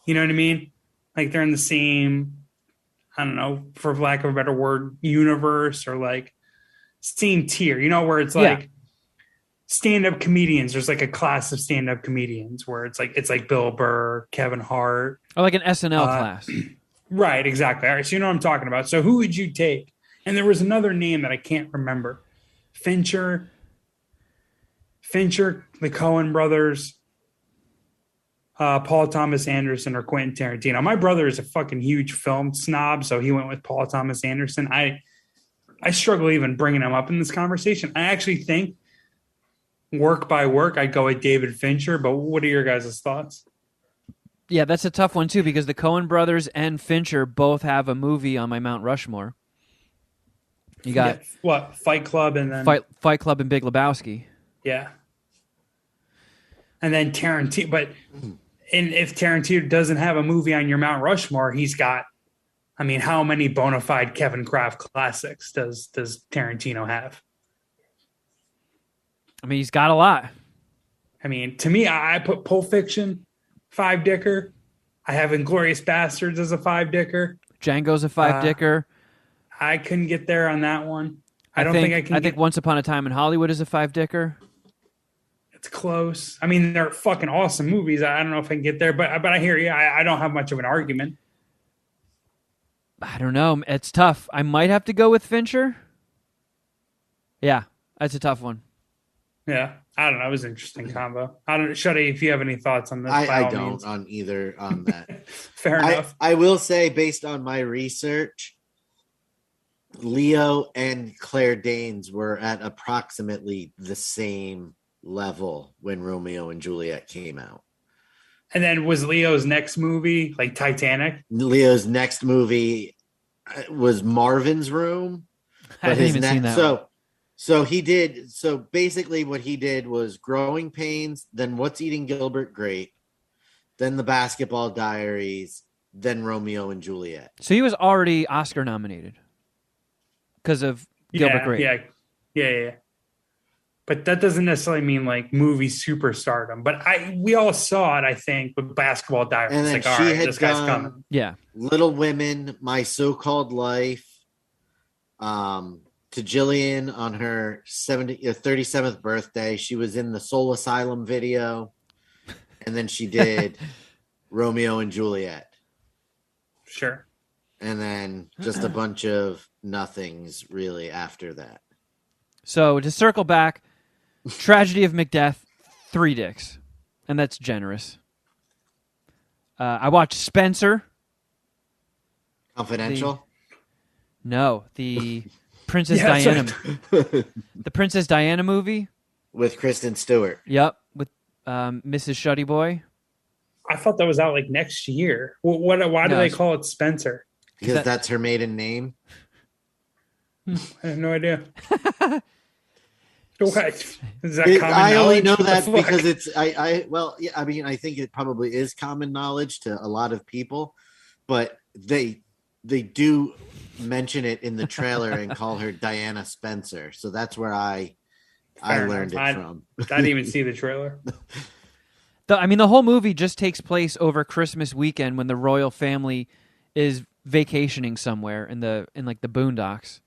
you know what I mean? Like they're in the same, I don't know, for lack of a better word, universe, or like same tier, you know, where it's like stand-up comedians. There's like a class of stand-up comedians where it's like Bill Burr, Kevin Hart. Or like an SNL class. Right, exactly. All right, so you know what I'm talking about. So who would you take? And there was another name that I can't remember. Fincher, the Coen brothers, Paul Thomas Anderson, or Quentin Tarantino. My brother is a fucking huge film snob, so he went with Paul Thomas Anderson. I struggle even bringing him up in this conversation. I actually think work by work, I'd go with David Fincher, but what are your guys' thoughts? Yeah, that's a tough one too, because the Coen brothers and Fincher both have a movie on my Mount Rushmore. You got what? Fight Club and then Fight Club and Big Lebowski. Yeah. And then Tarantino, but if Tarantino doesn't have a movie on your Mount Rushmore, he's got, I mean, how many bona fide Kevin Kraft classics does Tarantino have? I mean, he's got a lot. I mean, to me, I put Pulp Fiction, 5-dicker. I have Inglourious Bastards as a 5-dicker. Django's a 5-dicker. I couldn't get there on that one. I think Once Upon a Time in Hollywood is a 5-dicker. It's close. I mean, they're fucking awesome movies. I don't know if I can get there, but I hear you. I don't have much of an argument. I don't know. It's tough. I might have to go with Fincher. Yeah, that's a tough one. Yeah, I don't know. It was an interesting combo. I don't know, Shuddy, if you have any thoughts on this. I don't on either on that. Fair enough. I will say, based on my research, Leo and Claire Danes were at approximately the same level when Romeo and Juliet came out. And then was Leo's next movie like Titanic? Leo's next movie was Marvin's Room. I haven't even seen that one. So he did. So basically, what he did was Growing Pains, then What's Eating Gilbert Grape, then The Basketball Diaries, then Romeo and Juliet. So he was already Oscar nominated because of Gilbert Grape. Yeah. But that doesn't necessarily mean like movie superstardom. But we all saw it, I think, with Basketball Diaries. And then like, she all right, had this guy's done coming. Yeah. Little Women, My So-Called Life, to Jillian on her 37th birthday. She was in the Soul Asylum video. And then she did Romeo and Juliet. Sure. And then just a bunch of nothings really after that. So to circle back, Tragedy of Macbeth, 3 dicks. And that's generous. I watched Spencer. Confidential? The Princess Diana. The Princess Diana movie. With Kristen Stewart. Yep, with Mrs. Shuddy Boy. I thought that was out like next year. Why do they call it Spencer? Because that's her maiden name. I have no idea. What? Is that common I only know knowledge? that because it's I think it probably is common knowledge to a lot of people, but they do mention it in the trailer and call her Diana Spencer. So that's where I learned it from. I didn't even see the trailer. The whole movie just takes place over Christmas weekend when the royal family is vacationing somewhere in the boondocks.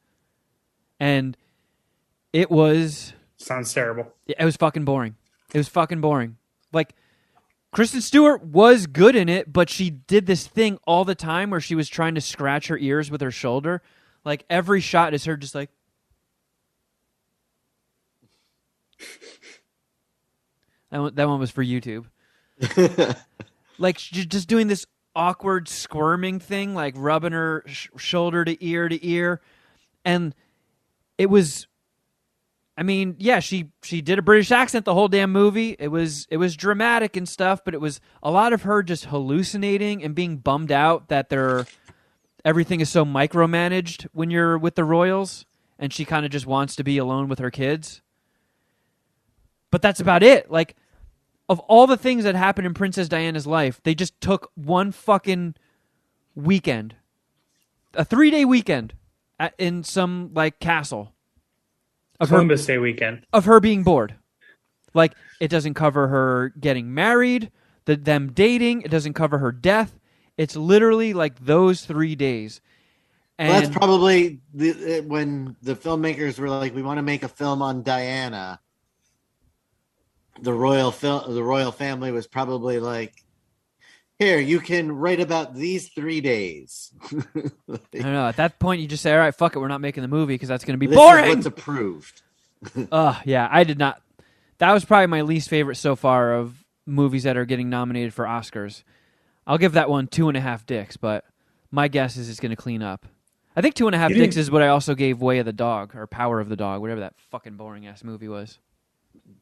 And it was... Sounds terrible. It was fucking boring. Like, Kristen Stewart was good in it, but she did this thing all the time where she was trying to scratch her ears with her shoulder. Like, every shot is her just like... That one was for YouTube. Like, just doing this awkward squirming thing, like rubbing her shoulder to ear. And it was... she did a British accent the whole damn movie. It was dramatic and stuff, but it was a lot of her just hallucinating and being bummed out that everything is so micromanaged when you're with the royals, and she kind of just wants to be alone with her kids. But that's about it. Like, of all the things that happened in Princess Diana's life, they just took one fucking weekend, a 3-day weekend in some like castle. Columbus Day weekend. Of her being bored. Like, it doesn't cover her getting married, them dating. It doesn't cover her death. It's literally like those 3 days. And that's probably when the filmmakers were like, we want to make a film on Diana. The royal family was probably like, here, you can write about these 3 days. I don't know. At that point, you just say, all right, fuck it. We're not making the movie because that's going to be this boring. Is what's approved. Yeah, I did not. That was probably my least favorite so far of movies that are getting nominated for Oscars. I'll give that one 2.5 dicks, but my guess is it's going to clean up. I think 2.5 dicks is what I also gave Way of the Dog or Power of the Dog, whatever that fucking boring ass movie was.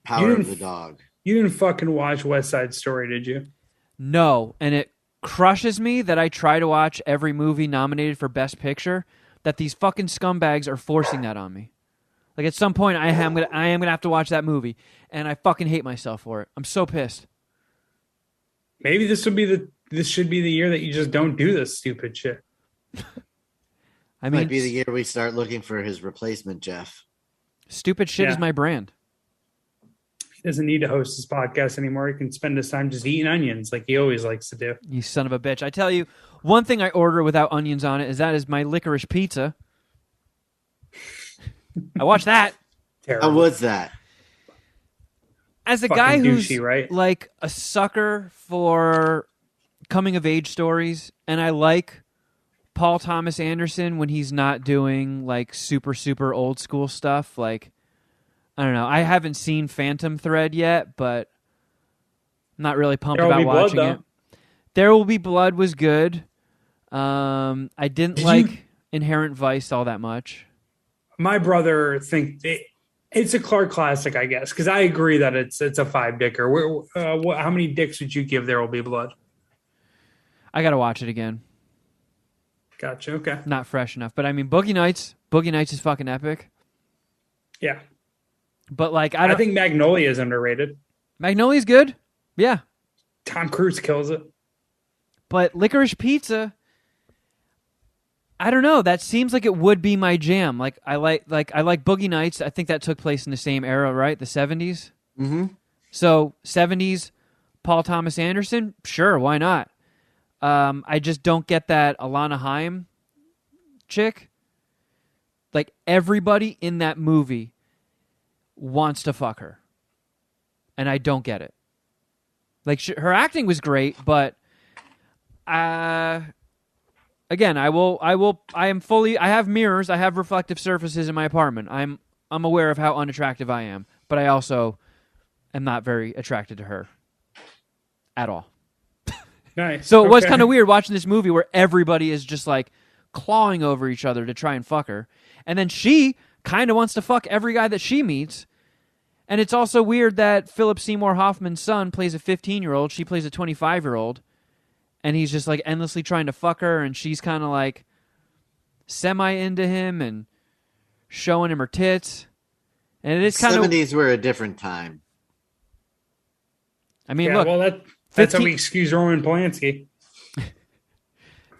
Power of the Dog. You didn't fucking watch West Side Story, did you? No, and it crushes me that I try to watch every movie nominated for Best Picture, that these fucking scumbags are forcing that on me. Like, at some point, I am gonna have to watch that movie, and I fucking hate myself for it. I'm so pissed. Maybe this should be the year that you just don't do this stupid shit. Might be the year we start looking for his replacement, Geoff. Stupid shit is my brand. He doesn't need to host his podcast anymore. He can spend his time just eating onions like he always likes to do. You son of a bitch. I tell you, one thing I order without onions on it is my licorice pizza. I watched that. Terrible. How was that? As a guy who's right? Like a sucker for coming of age stories, and I like Paul Thomas Anderson when he's not doing like super, super old school stuff. Like, I don't know. I haven't seen Phantom Thread yet, but I'm not really pumped about watching it. There Will Be Blood was good. I didn't like Inherent Vice all that much. My brother thinks it's a Clark classic, I guess, because I agree that it's a 5-dicker. How many dicks would you give There Will Be Blood? I got to watch it again. Gotcha. Okay. Not fresh enough, but I mean, Boogie Nights. Boogie Nights is fucking epic. Yeah. But like, I think Magnolia is underrated. Magnolia's good. Yeah. Tom Cruise kills it. But Licorice Pizza, I don't know. That seems like it would be my jam. Like I like Boogie Nights. I think that took place in the same era, right? The 70s. Mm-hmm. So 70s, Paul Thomas Anderson. Sure, why not? I just don't get that Alana Haim chick. Like everybody in that movie wants to fuck her, and I don't get it. Like her acting was great, but again, I have mirrors, I have reflective surfaces in my apartment. I'm aware of how unattractive I am, but I also am not very attracted to her at all. Nice. So it was kind of weird watching this movie where everybody is just like clawing over each other to try and fuck her. And then she kind of wants to fuck every guy that she meets. And it's also weird that Philip Seymour Hoffman's son plays a 15-year-old. She plays a 25-year-old. And he's just like endlessly trying to fuck her. And she's kind of like semi into him and showing him her tits. And it is kind of... 70s were a different time. I mean, yeah, look. Well, that's how we excuse Roman Polanski.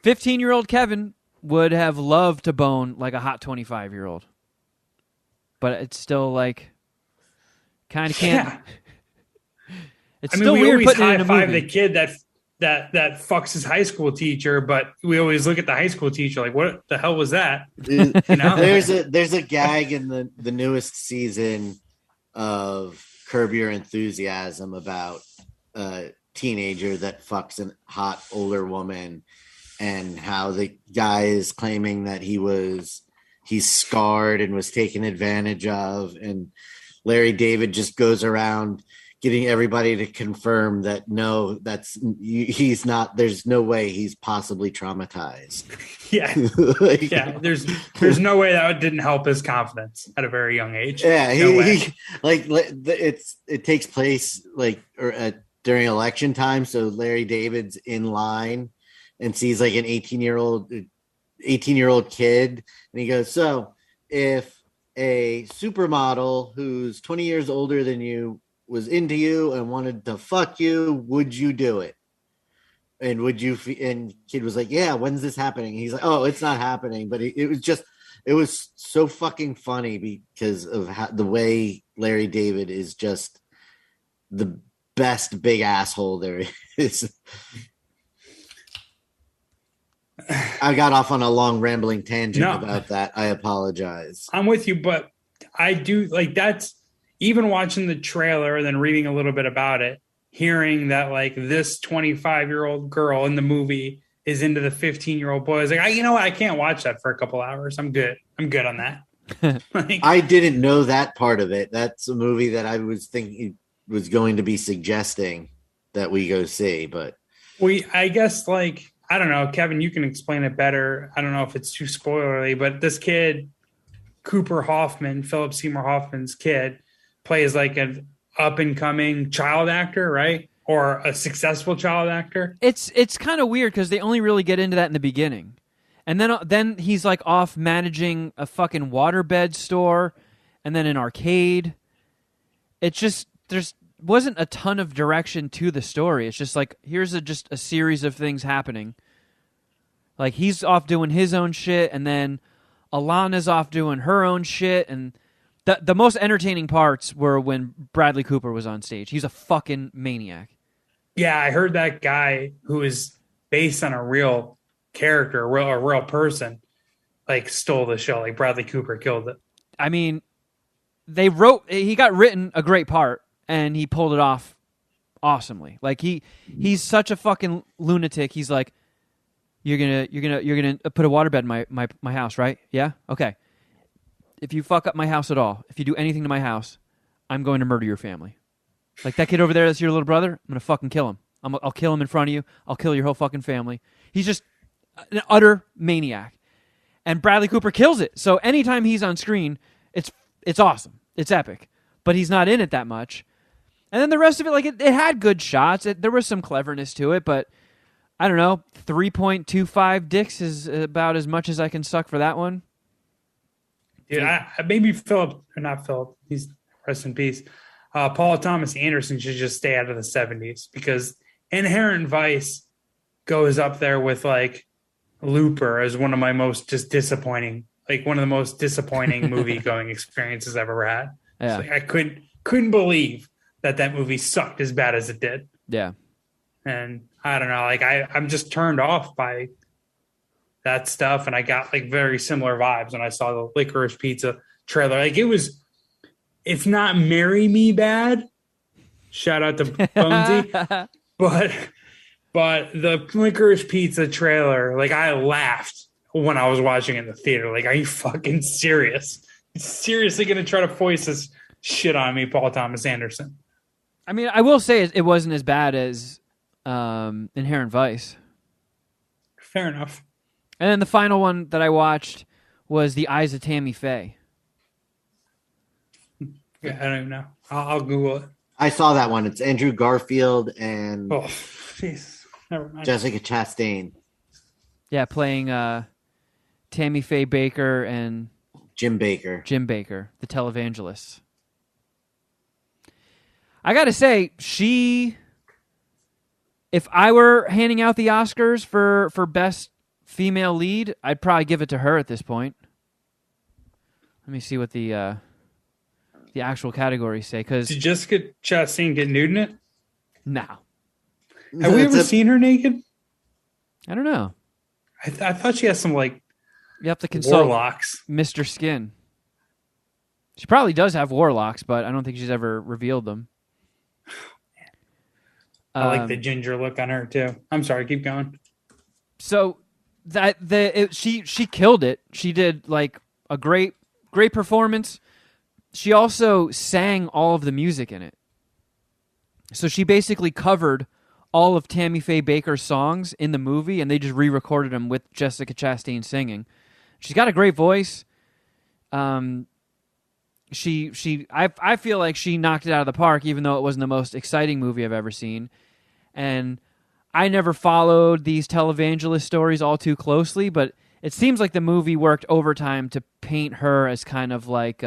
15-year-old Kevin would have loved to bone like a hot 25-year-old. But it's still like kind of can't. Yeah. It's still weird always putting it in a high-five movie. the kid that fucks his high school teacher, but we always look at the high school teacher like, what the hell was that? You know? There's a gag in the newest season of Curb Your Enthusiasm about a teenager that fucks a hot older woman, and how the guy is claiming that he's scarred and was taken advantage of, and Larry David just goes around getting everybody to confirm that no, he's not. There's no way he's possibly traumatized. Yeah, yeah. There's no way that didn't help his confidence at a very young age. Yeah, it takes place during election time, so Larry David's in line and sees like an 18-year-old kid, and he goes, "So, if a supermodel who's 20 years older than you was into you and wanted to fuck you, would you do it? And would you?" And kid was like, "Yeah, when's this happening?" And he's like, "Oh, it's not happening." But it was so fucking funny because of the way Larry David is just the best big asshole there is. I got off on a long rambling tangent about that. I apologize. I'm with you, but I do like that's even watching the trailer and then reading a little bit about it, hearing that like this 25-year-old girl in the movie is into the 15-year-old boy. I was like, I can't watch that for a couple hours. I'm good on that. I didn't know that part of it. That's a movie that I was thinking was going to be suggesting that we go see, but I guess like, I don't know, Kevin, you can explain it better. I don't know if it's too spoilery, but this kid, Cooper Hoffman, Philip Seymour Hoffman's kid, plays like an up-and-coming child actor, right? Or a successful child actor. It's kind of weird because they only really get into that in the beginning. And then he's like off managing a fucking waterbed store and then an arcade. It's just, there's wasn't a ton of direction to the story. It's just like, here's just a series of things happening. Like he's off doing his own shit, and then Alana's off doing her own shit, and the most entertaining parts were when Bradley Cooper was on stage. He's a fucking maniac. Yeah, I heard that guy who is based on a real character, a real person, like stole the show. Like Bradley Cooper killed it. I mean, he got written a great part, and he pulled it off awesomely. Like he's such a fucking lunatic. He's like, you're gonna put a waterbed in my house, right? Yeah, okay. If you fuck up my house at all, if you do anything to my house, I'm going to murder your family. Like that kid over there, that's your little brother. I'm gonna fucking kill him. I'll kill him in front of you. I'll kill your whole fucking family. He's just an utter maniac, and Bradley Cooper kills it. So anytime he's on screen, it's awesome. It's epic. But he's not in it that much. And then the rest of it, like it had good shots. There was some cleverness to it, but I don't know. 3.25 dicks is about as much as I can suck for that one. Dude, maybe Philip, or not Philip, he's rest in peace. Paul Thomas Anderson should just stay out of the 70s because Inherent Vice goes up there with like Looper as one of my most just disappointing, like one of the most disappointing movie going experiences I've ever had. Yeah. Like I couldn't believe that movie sucked as bad as it did. Yeah. And I don't know, like I'm just turned off by that stuff. And I got like very similar vibes when I saw the Licorice Pizza trailer. Like it was, if not Marry Me bad, shout out to Bonesy, but the Licorice Pizza trailer, like I laughed when I was watching it in the theater. Like, are you fucking serious? Seriously going to try to foist this shit on me, Paul Thomas Anderson? I mean, I will say it wasn't as bad as Inherent Vice. Fair enough. And then the final one that I watched was The Eyes of Tammy Faye. Yeah, I don't even know. I'll Google it. I saw that one. It's Andrew Garfield and jeez, never mind. Jessica Chastain. Yeah, playing Tammy Faye Baker and Jim Baker, the televangelist. I got to say, if I were handing out the Oscars for best female lead, I'd probably give it to her at this point. Let me see what the actual categories say. Did Jessica Chastain get nude in it? No. Have we ever seen her naked? I don't know. I thought she has some like you have to consult warlocks. Mr. Skin. She probably does have warlocks, but I don't think she's ever revealed them. I like the ginger look on her too. I'm sorry, keep going. So she killed it. She did like a great performance. She also sang all of the music in it. So she basically covered all of Tammy Faye Baker's songs in the movie, and they just re-recorded them with Jessica Chastain singing. She's got a great voice. I feel like she knocked it out of the park, even though it wasn't the most exciting movie I've ever seen. And I never followed these televangelist stories all too closely, but it seems like the movie worked overtime to paint her as kind of like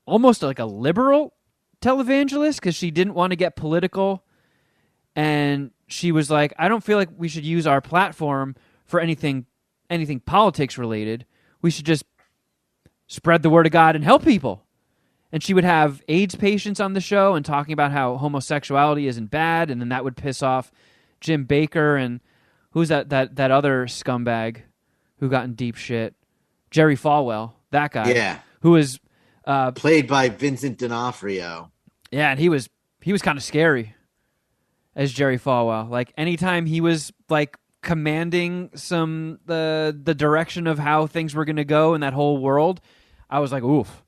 almost like a liberal televangelist, because she didn't want to get political. And she was like, I don't feel like we should use our platform for anything politics related. We should just spread the word of God and help people. And she would have AIDS patients on the show and talking about how homosexuality isn't bad, and then that would piss off Jim Baker and who's that other scumbag who got in deep shit? Jerry Falwell, that guy. Yeah. Who was played by Vincent D'Onofrio. Yeah, and he was kind of scary as Jerry Falwell. Like anytime he was like commanding the direction of how things were going to go in that whole world, I was like, oof.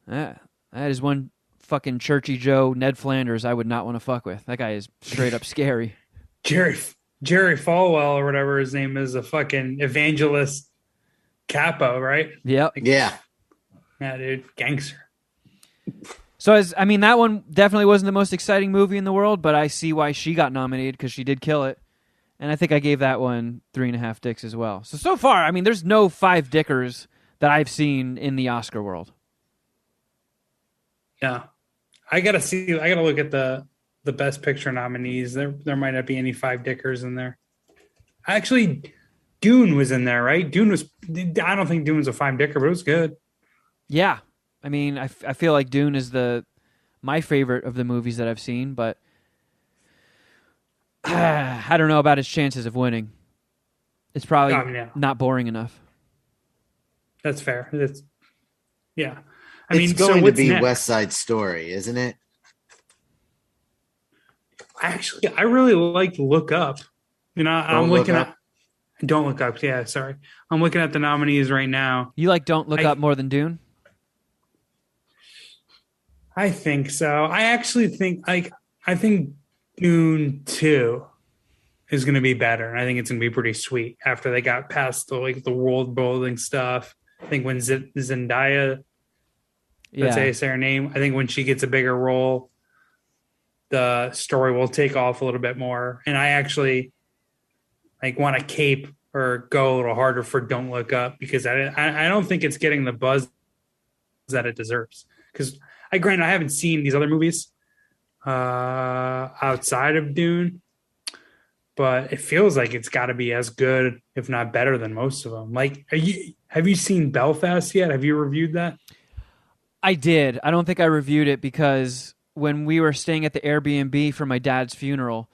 That is one fucking churchy Joe Ned Flanders I would not want to fuck with. That guy is straight up scary. Jerry Falwell or whatever his name is, a fucking evangelist capo, right? Yep. Yeah, dude, gangster. So that one definitely wasn't the most exciting movie in the world, but I see why she got nominated because she did kill it. And I think I gave that one 3.5 dicks as well. So far, there's no 5 dickers that I've seen in the Oscar world. Yeah. I gotta look at the best picture nominees. There might not be any 5 dickers in there. Actually, Dune was in there, right? I don't think Dune was a 5 dicker, but it was good. Yeah. I feel like Dune is my favorite of the movies that I've seen, but I don't know about its chances of winning. It's probably not boring enough. That's fair. Yeah. It's going to be next? West Side Story, isn't it? Actually, I really liked Look Up. I'm looking at Don't Look Up. Yeah, sorry. I'm looking at the nominees right now. You like Don't Look Up more than Dune? I think so. I actually think I think Dune 2 is going to be better, and I think it's going to be pretty sweet after they got past the world building stuff. I think when Zendaya, that's how you say her name, I think when she gets a bigger role, the story will take off a little bit more. And I actually want to cape or go a little harder for Don't Look Up, because I don't think it's getting the buzz that it deserves. Because I haven't seen these other movies outside of Dune, but it feels like it's got to be as good, if not better, than most of them. Like, have you seen Belfast yet? Have you reviewed that? I did. I don't think I reviewed it because when we were staying at the Airbnb for my dad's funeral,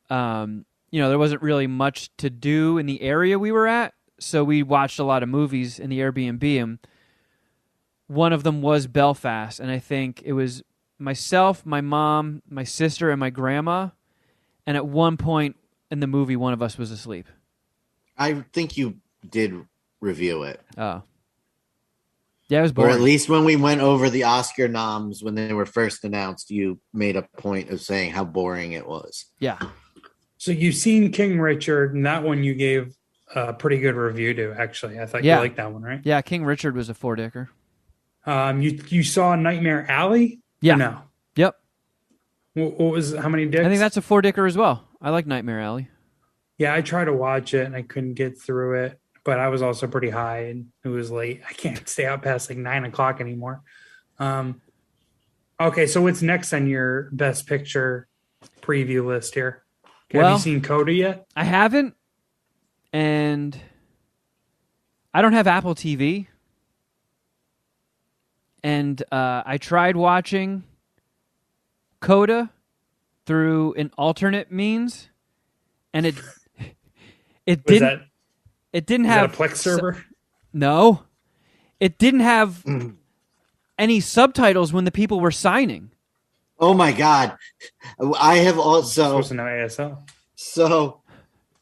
there wasn't really much to do in the area we were at, so we watched a lot of movies in the Airbnb, and one of them was Belfast, and I think it was myself, my mom, my sister, and my grandma, and at one point in the movie, one of us was asleep. I think you did review it. Oh. Yeah, it was boring. Or at least when we went over the Oscar noms when they were first announced, you made a point of saying how boring it was. Yeah. So you've seen King Richard, and that one you gave a pretty good review to, actually. I thought you liked that one, right? Yeah, King Richard was a four-dicker. You saw Nightmare Alley? Yeah. Or no? Yep. What was, how many dicks? I think that's a four-dicker as well. I like Nightmare Alley. Yeah, I tried to watch it, and I couldn't get through it. But I was also pretty high, and it was late. I can't stay out past like 9 o'clock anymore. Okay, so what's next on your Best Picture preview list here? Have you seen Coda yet? I haven't, and I don't have Apple TV. And I tried watching Coda through an alternate means, and it didn't. It didn't have a Plex server. No, it didn't have any subtitles when the people were signing. Oh my God! I have also supposed to know ASL. So,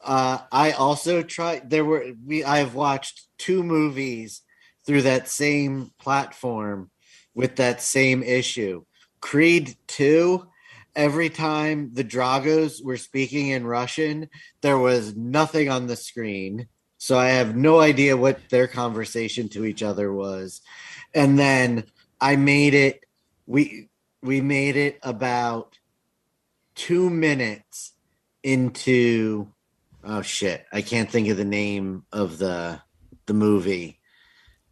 I also tried. I have watched 2 movies through that same platform with that same issue. Creed 2. Every time the Dragos were speaking in Russian, there was nothing on the screen. So I have no idea what their conversation to each other was. And then I made it, we made it about 2 minutes into, oh shit, I can't think of the name of the movie.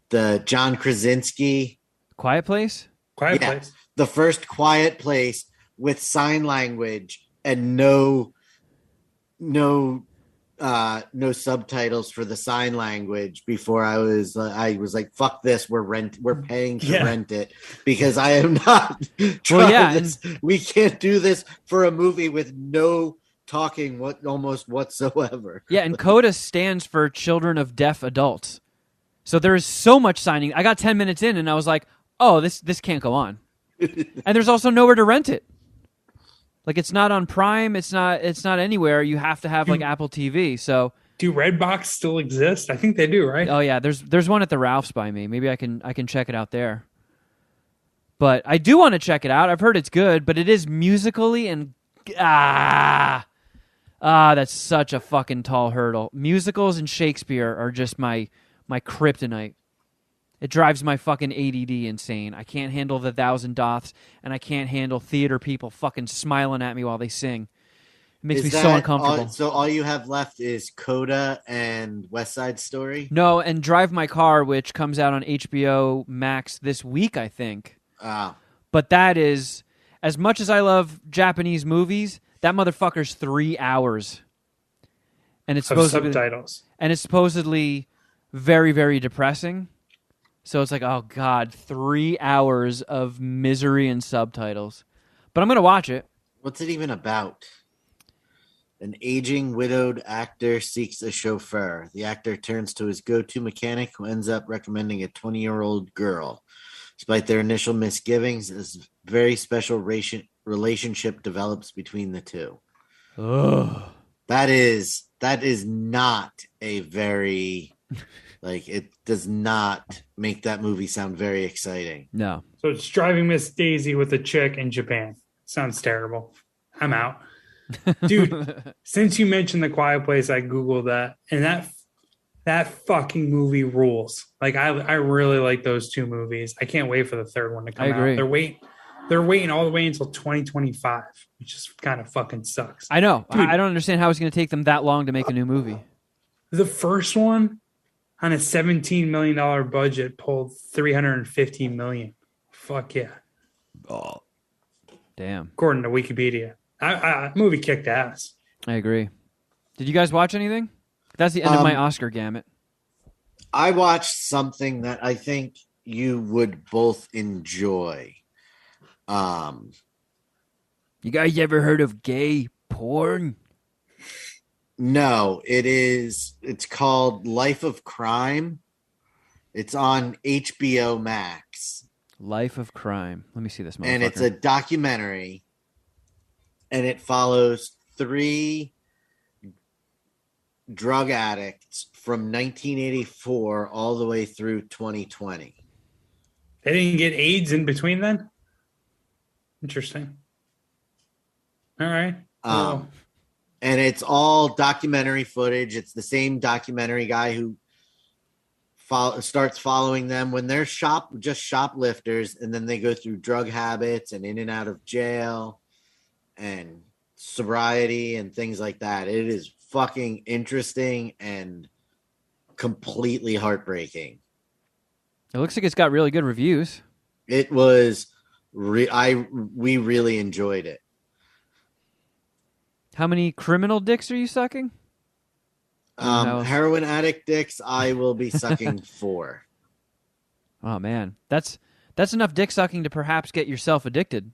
The John Krasinski. Quiet Place? Quiet Place. The first Quiet Place with sign language and no subtitles for the sign language before I was like, fuck this, we're paying to rent it because I am not trying this. We can't do this for a movie with no talking almost whatsoever. Yeah, and CODA stands for Children of Deaf Adults. So there is so much signing. I got 10 minutes in and I was like, oh, this can't go on. And there's also nowhere to rent it. Like, it's not on Prime. It's not anywhere. You have to have like Apple TV. So do Redbox still exist? I think they do, right? Oh yeah, there's one at the Ralph's by me. Maybe I can check it out there. But I do want to check it out. I've heard it's good, but it is musically and that's such a fucking tall hurdle. Musicals and Shakespeare are just my kryptonite. It drives my fucking ADD insane. I can't handle the Thousand Doths, and I can't handle theater people fucking smiling at me while they sing. It makes me so uncomfortable. So all you have left is Coda and West Side Story? No, and Drive My Car, which comes out on HBO Max this week, I think. But that is, as much as I love Japanese movies, that motherfucker's 3 hours. And it's subtitles. And it's supposedly very, very depressing. So it's like, oh God, 3 hours of misery and subtitles. But I'm going to watch it. What's it even about? An aging, widowed actor seeks a chauffeur. The actor turns to his go-to mechanic, who ends up recommending a 20-year-old girl. Despite their initial misgivings, this very special relationship develops between the two. Ugh. That is not a very... Like, it does not make that movie sound very exciting. No. So it's Driving Miss Daisy with a chick in Japan. Sounds terrible. I'm out. Dude, since you mentioned The Quiet Place, I Googled that. And that fucking movie rules. Like, I really like those 2 movies. I can't wait for the third one to come out. They're waiting all the way until 2025, which just kind of fucking sucks. I know. Dude, I don't understand how it's going to take them that long to make a new movie. The first one on a $17 million budget pulled $350 million. Fuck yeah. Oh, damn. According to Wikipedia. Movie kicked ass. I agree. Did you guys watch anything? That's the end of my Oscar gamut. I watched something that I think you would both enjoy. You guys ever heard of gay porn? No, it's called Life of Crime. It's on HBO Max. Life of Crime. Let me see this motherfucker. And it's a documentary. And it follows 3 drug addicts from 1984 all the way through 2020. They didn't get AIDS in between then? Interesting. All right. Cool. And it's all documentary footage. It's the same documentary guy who starts following them when they're just shoplifters, and then they go through drug habits and in and out of jail and sobriety and things like that. It is fucking interesting and completely heartbreaking. It looks like it's got really good reviews. It was we really enjoyed it. How many criminal dicks are you sucking? Heroin addict dicks, I will be sucking 4. Oh man, that's enough dick sucking to perhaps get yourself addicted.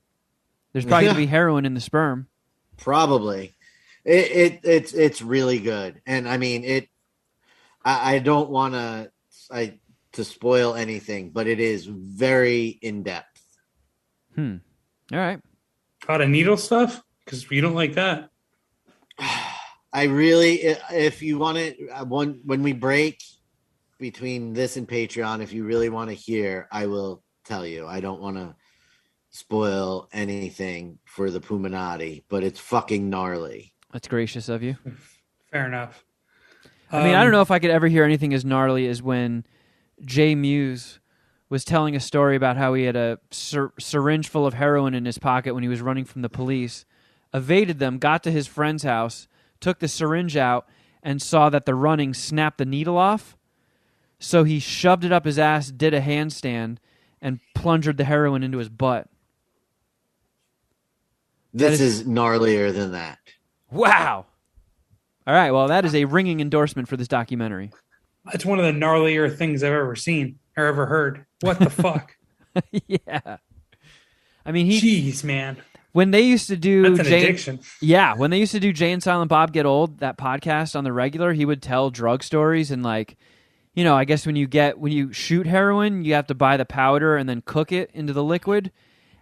There's probably gonna be heroin in the sperm. Probably. It's really good, and I mean I don't want to spoil anything, but it is very in depth. All right. A lot of needle stuff because you don't like that. I really, if you want it, when we break between this and Patreon, if you really want to hear, I will tell you. I don't want to spoil anything for the Puminati, but it's fucking gnarly. That's gracious of you. Fair enough. I mean, I don't know if I could ever hear anything as gnarly as when Jay Muse was telling a story about how he had a syringe full of heroin in his pocket when he was running from the police, evaded them, got to his friend's house, took the syringe out, and saw that the running snapped the needle off. So he shoved it up his ass, did a handstand, and plunged the heroin into his butt. This is gnarlier than that. Wow. All right, well, that is a ringing endorsement for this documentary. It's one of the gnarlier things I've ever seen or ever heard. What the fuck? Yeah. I mean, jeez, man. When they used to do That's an addiction. Yeah, when they used to do Jay and Silent Bob Get Old, that podcast on the regular, he would tell drug stories and like, you know, I guess when you shoot heroin, you have to buy the powder and then cook it into the liquid,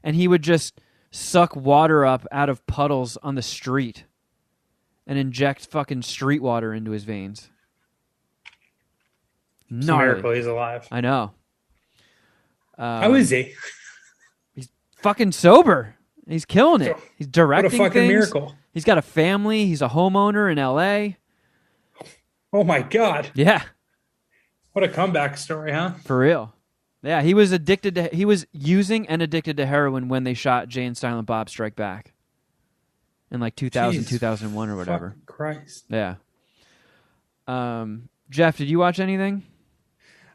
and he would just suck water up out of puddles on the street and inject fucking street water into his veins. It's a miracle he's alive. I know. How is he? He's fucking sober. He's killing it. He's directing What a fucking things. miracle. He's got a family. He's a homeowner in L.A. Oh, my God. Yeah. What a comeback story, huh? For real. Yeah, he was using and addicted to heroin when they shot Jay and Silent Bob Strike Back in like 2000, Jeez, 2001 or whatever. Christ. Yeah. Jeff, did you watch anything?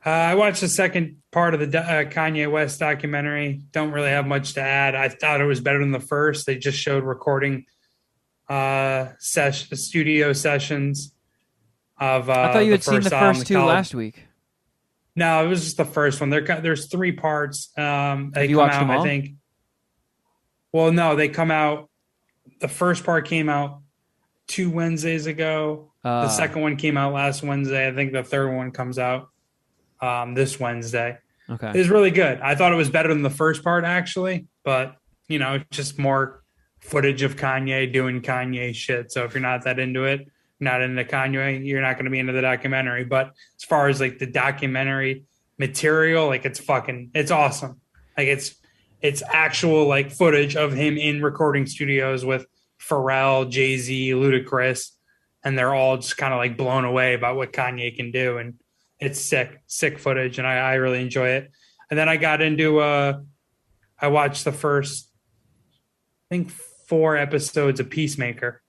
I watched the second part of the Kanye West documentary. Don't really have much to add. I thought it was better than the first. They just showed recording studio sessions of. I thought you had seen the first 2 last week. No, it was just the first one. There's 3 parts. Have you watched them all? I think. Well, no, they come out. The first part came out 2 Wednesdays ago. The second one came out last Wednesday. I think the third one comes out this Wednesday. Okay. It was really good. I thought it was better than the first part, actually. But, you know, it's just more footage of Kanye doing Kanye shit. So if you're not that into it, not into Kanye, you're not going to be into the documentary. But as far as like the documentary material, like it's awesome. Like it's actual like footage of him in recording studios with Pharrell, Jay-Z, Ludacris, and they're all just kind of like blown away about what Kanye can do. And it's sick footage. And I really enjoy it. And then I got into, I watched the first, I think 4 episodes of Peacemaker.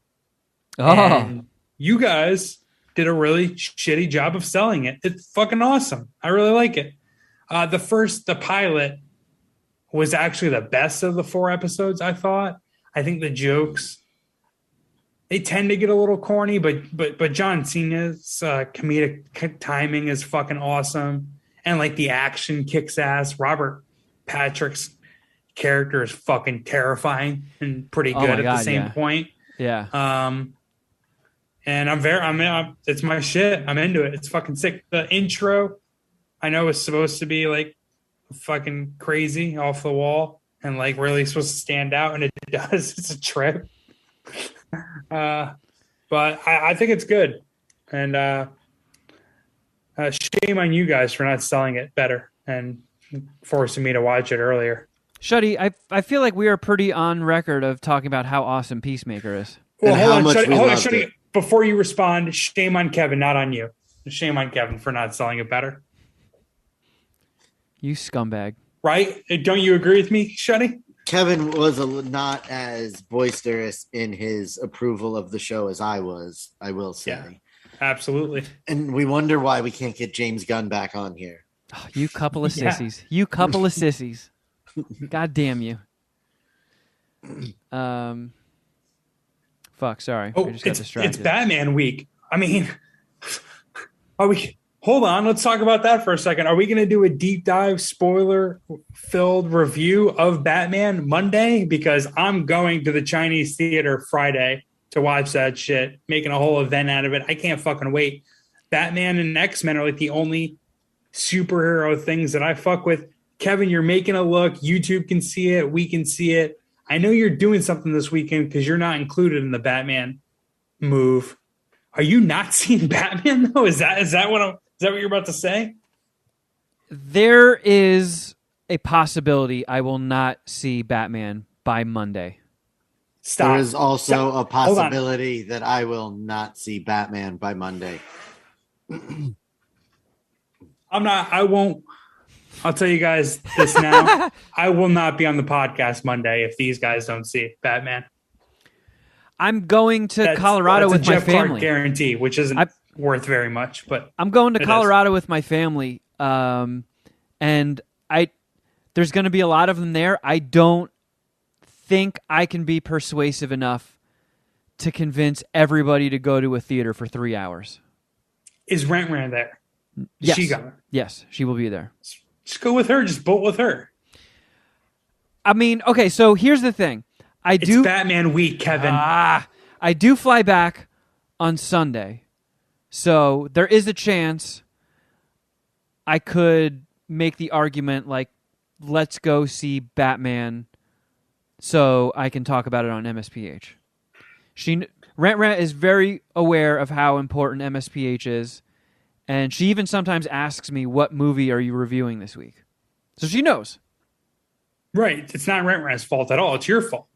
Oh, and you guys did a really shitty job of selling it. It's fucking awesome. I really like it. The pilot was actually the best of the 4 episodes, I thought. I think the jokes, they tend to get a little corny, but John Cena's comedic timing is fucking awesome. And like the action kicks ass. Robert Patrick's character is fucking terrifying and pretty good at the same point. Yeah. And it's my shit. I'm into it. It's fucking sick. The intro, I know is supposed to be like fucking crazy, off the wall, and like really supposed to stand out, and it does. It's a trip. But I think it's good. And shame on you guys for not selling it better and forcing me to watch it earlier. Shuddy, I feel like we are pretty on record of talking about how awesome Peacemaker is. Well, hold on, Shuddy. Before you respond, shame on Kevin, not on you. Shame on Kevin for not selling it better. You scumbag. Right? Don't you agree with me, Shuddy? Kevin was not as boisterous in his approval of the show as I was, I will say. Yeah, absolutely. And we wonder why we can't get James Gunn back on here. Oh, you couple of sissies. You couple of sissies. God damn you. Fuck, sorry. Oh, I just got distracted. It's Batman week. I mean, hold on, let's talk about that for a second. Are we going to do a deep dive, spoiler-filled review of Batman Monday? Because I'm going to the Chinese theater Friday to watch that shit, making a whole event out of it. I can't fucking wait. Batman and X-Men are like the only superhero things that I fuck with. Kevin, you're making a look. YouTube can see it. We can see it. I know you're doing something this weekend because you're not included in the Batman move. Are you not seeing Batman though? Is that what you're about to say? There is a possibility I will not see Batman by Monday. Stop. There is also a possibility that I will not see Batman by Monday. I'll tell you guys this now. I will not be on the podcast Monday if these guys don't see Batman. I'm going to Colorado with my Jeff family. Clark guarantee, which isn't worth very much, but I'm going to Colorado with my family, and there's going to be a lot of them there. I don't think I can be persuasive enough to convince everybody to go to a theater for 3 hours. Is Rent there? Yes. She going? Yes, she will be there. Just go with her. Just bolt with her. I mean, okay, so here's the thing. It's Batman week, Kevin. I do fly back on Sunday, so there is a chance I could make the argument, like, let's go see Batman so I can talk about it on MSPH. Rent is very aware of how important MSPH is, and she even sometimes asks me, what movie are you reviewing this week? So she knows. Right. It's not Rent's fault at all. It's your fault.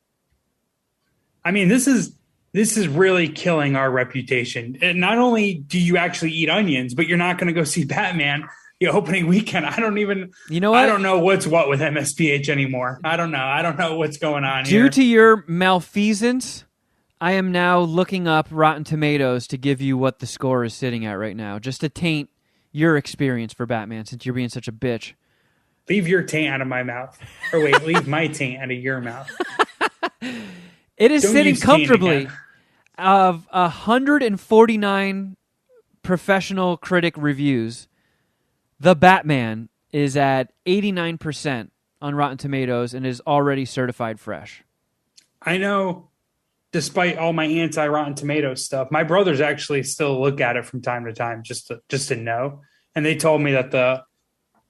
I mean, this is really killing our reputation. And not only do you actually eat onions, but you're not going to go see Batman the opening weekend. I don't even, you know what? I don't know what's what with MSPH anymore. I don't know. I don't know what's going on here. Due to your malfeasance, I am now looking up Rotten Tomatoes to give you what the score is sitting at right now, just to taint your experience for Batman since you're being such a bitch. Leave your taint out of my mouth. Or wait, leave my taint out of your mouth. It is sitting comfortably of 149 professional critic reviews. The Batman is at 89% on Rotten Tomatoes and is already certified fresh. I know, despite all my anti-Rotten Tomatoes stuff, my brothers actually still look at it from time to time just to know. And they told me that the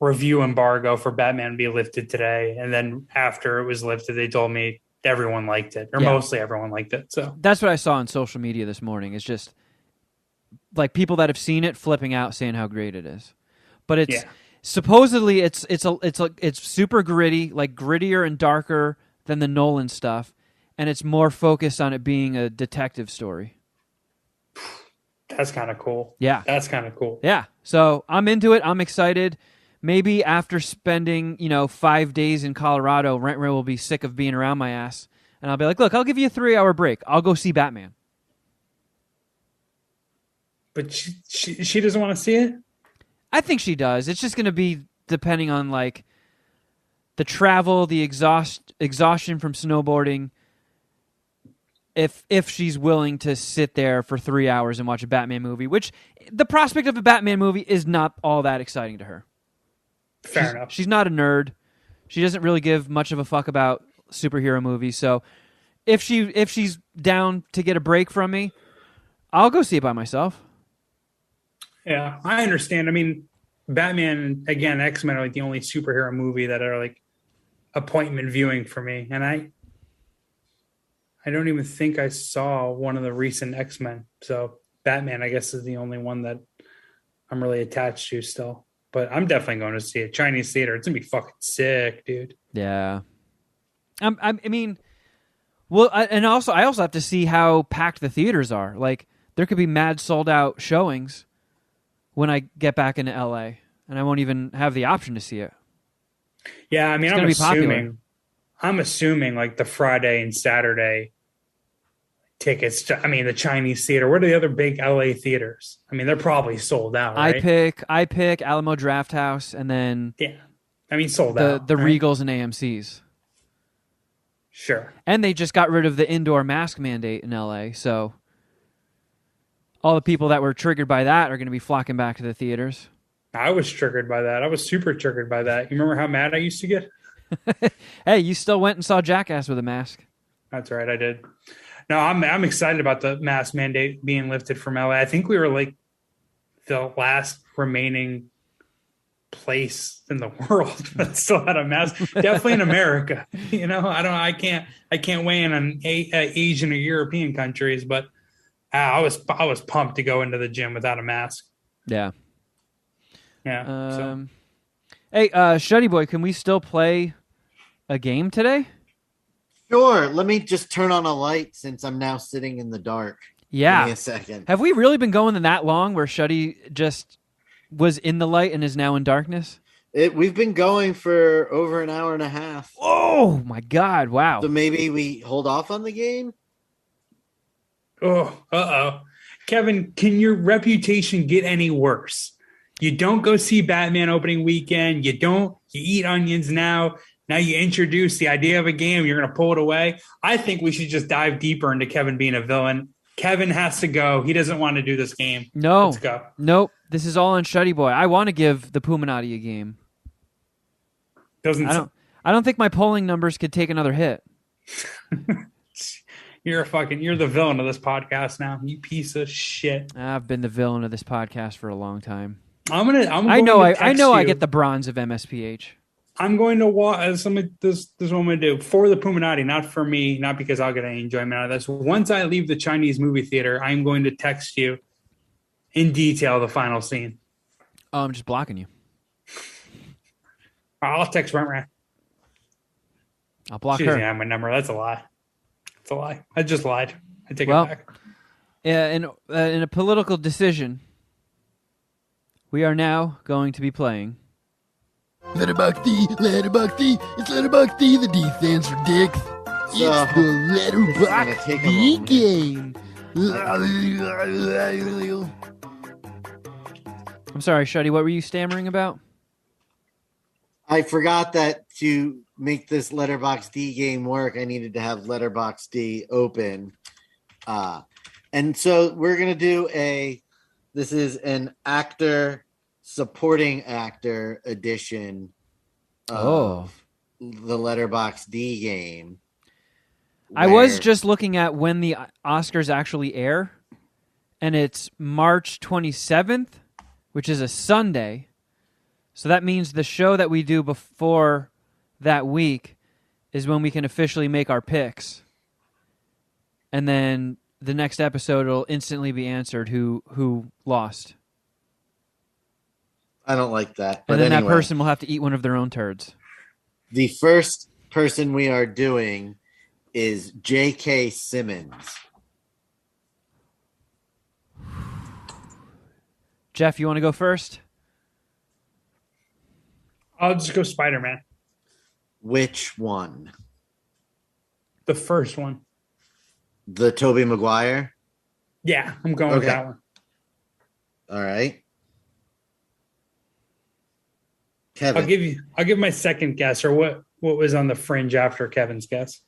review embargo for Batman would be lifted today. And then after it was lifted, they told me everyone liked it, or mostly everyone liked it. So that's what I saw on social media this morning. It's just like people that have seen it flipping out, saying how great it is. But it's supposedly it's super gritty, like grittier and darker than the Nolan stuff, and it's more focused on it being a detective story. That's kind of cool. Yeah, that's kind of cool. Yeah, so I'm into it. I'm excited. Maybe after spending, 5 days in Colorado, Rent will be sick of being around my ass. And I'll be like, look, I'll give you a 3-hour break. I'll go see Batman. But she doesn't want to see it? I think she does. It's just going to be depending on like the travel, the exhaustion from snowboarding. If she's willing to sit there for 3 hours and watch a Batman movie, which the prospect of a Batman movie is not all that exciting to her. Fair enough. She's not a nerd. She doesn't really give much of a fuck about superhero movies. So if she's down to get a break from me, I'll go see it by myself. Yeah, I understand. I mean, Batman, again, X-Men are like the only superhero movie that are like appointment viewing for me. And I don't even think I saw one of the recent X-Men. So Batman, I guess, is the only one that I'm really attached to still. But I'm definitely going to see it. Chinese theater. It's going to be fucking sick, dude. Yeah. I mean, well, I also have to see how packed the theaters are. Like, there could be mad sold out showings when I get back into LA, and I won't even have the option to see it. Yeah, I mean, I'm assuming like the Friday and Saturday tickets. The Chinese theater. What are the other big LA theaters? I mean, they're probably sold out. Right? I pick Alamo Drafthouse, and then sold out. The right? Regals and AMC's. Sure. And they just got rid of the indoor mask mandate in LA, so all the people that were triggered by that are going to be flocking back to the theaters. I was triggered by that. I was super triggered by that. You remember how mad I used to get? Hey, you still went and saw Jackass with a mask. That's right, I did. No, I'm excited about the mask mandate being lifted from LA. I think we were like the last remaining place in the world that still had a mask. Definitely in America. I can't weigh in on Asian or European countries, but I was pumped to go into the gym without a mask. Yeah. Yeah. Hey, Shuddy Boy, can we still play a game today? Sure. Let me just turn on a light since I'm now sitting in the dark. Yeah. Give me a second. Have we really been going that long where Shuddy just was in the light and is now in darkness? We've been going for over an hour and a half. Oh, my God. Wow. So maybe we hold off on the game? Oh, uh-oh. Kevin, can your reputation get any worse? You don't go see Batman opening weekend. You eat onions now. Now you introduce the idea of a game. You're going to pull it away. I think we should just dive deeper into Kevin being a villain. Kevin has to go. He doesn't want to do this game. No. Let's go. Nope. This is all on Shuddy Boy. I want to give the Puminati a game. I don't think my polling numbers could take another hit. You're the villain of this podcast now. You piece of shit. I've been the villain of this podcast for a long time. I get the bronze of MSPH. I'm going to watch. This is what I'm going to do for the Puminati, not for me, not because I'll get any enjoyment out of this. Once I leave the Chinese movie theater, I'm going to text you in detail the final scene. Oh, I'm just blocking you. I'll text Rent. I'll block her. She doesn't have my number. That's a lie. It's a lie. I just lied. I take it back. In a political decision, we are now going to be playing Letterboxd, it's Letterboxd. The D stands for dicks. It's the Letterboxd game. I'm sorry, Shuddy, what were you stammering about? I forgot that to make this Letterboxd game work, I needed to have Letterboxd open. And so we're going to do this is an supporting actor edition of the Letterboxd game. I was just looking at when the Oscars actually air, and it's March 27th, which is a Sunday. So that means the show that we do before that week is when we can officially make our picks. And then the next episode will instantly be answered who lost. I don't like that. And then that person will have to eat one of their own turds. The first person we are doing is J.K. Simmons. Jeff, you want to go first? I'll just go Spider-Man. Which one? The first one. The Tobey Maguire? Yeah, I'm going with that one. All right. Kevin. I'll give my second guess, or what was on the fringe after Kevin's guess.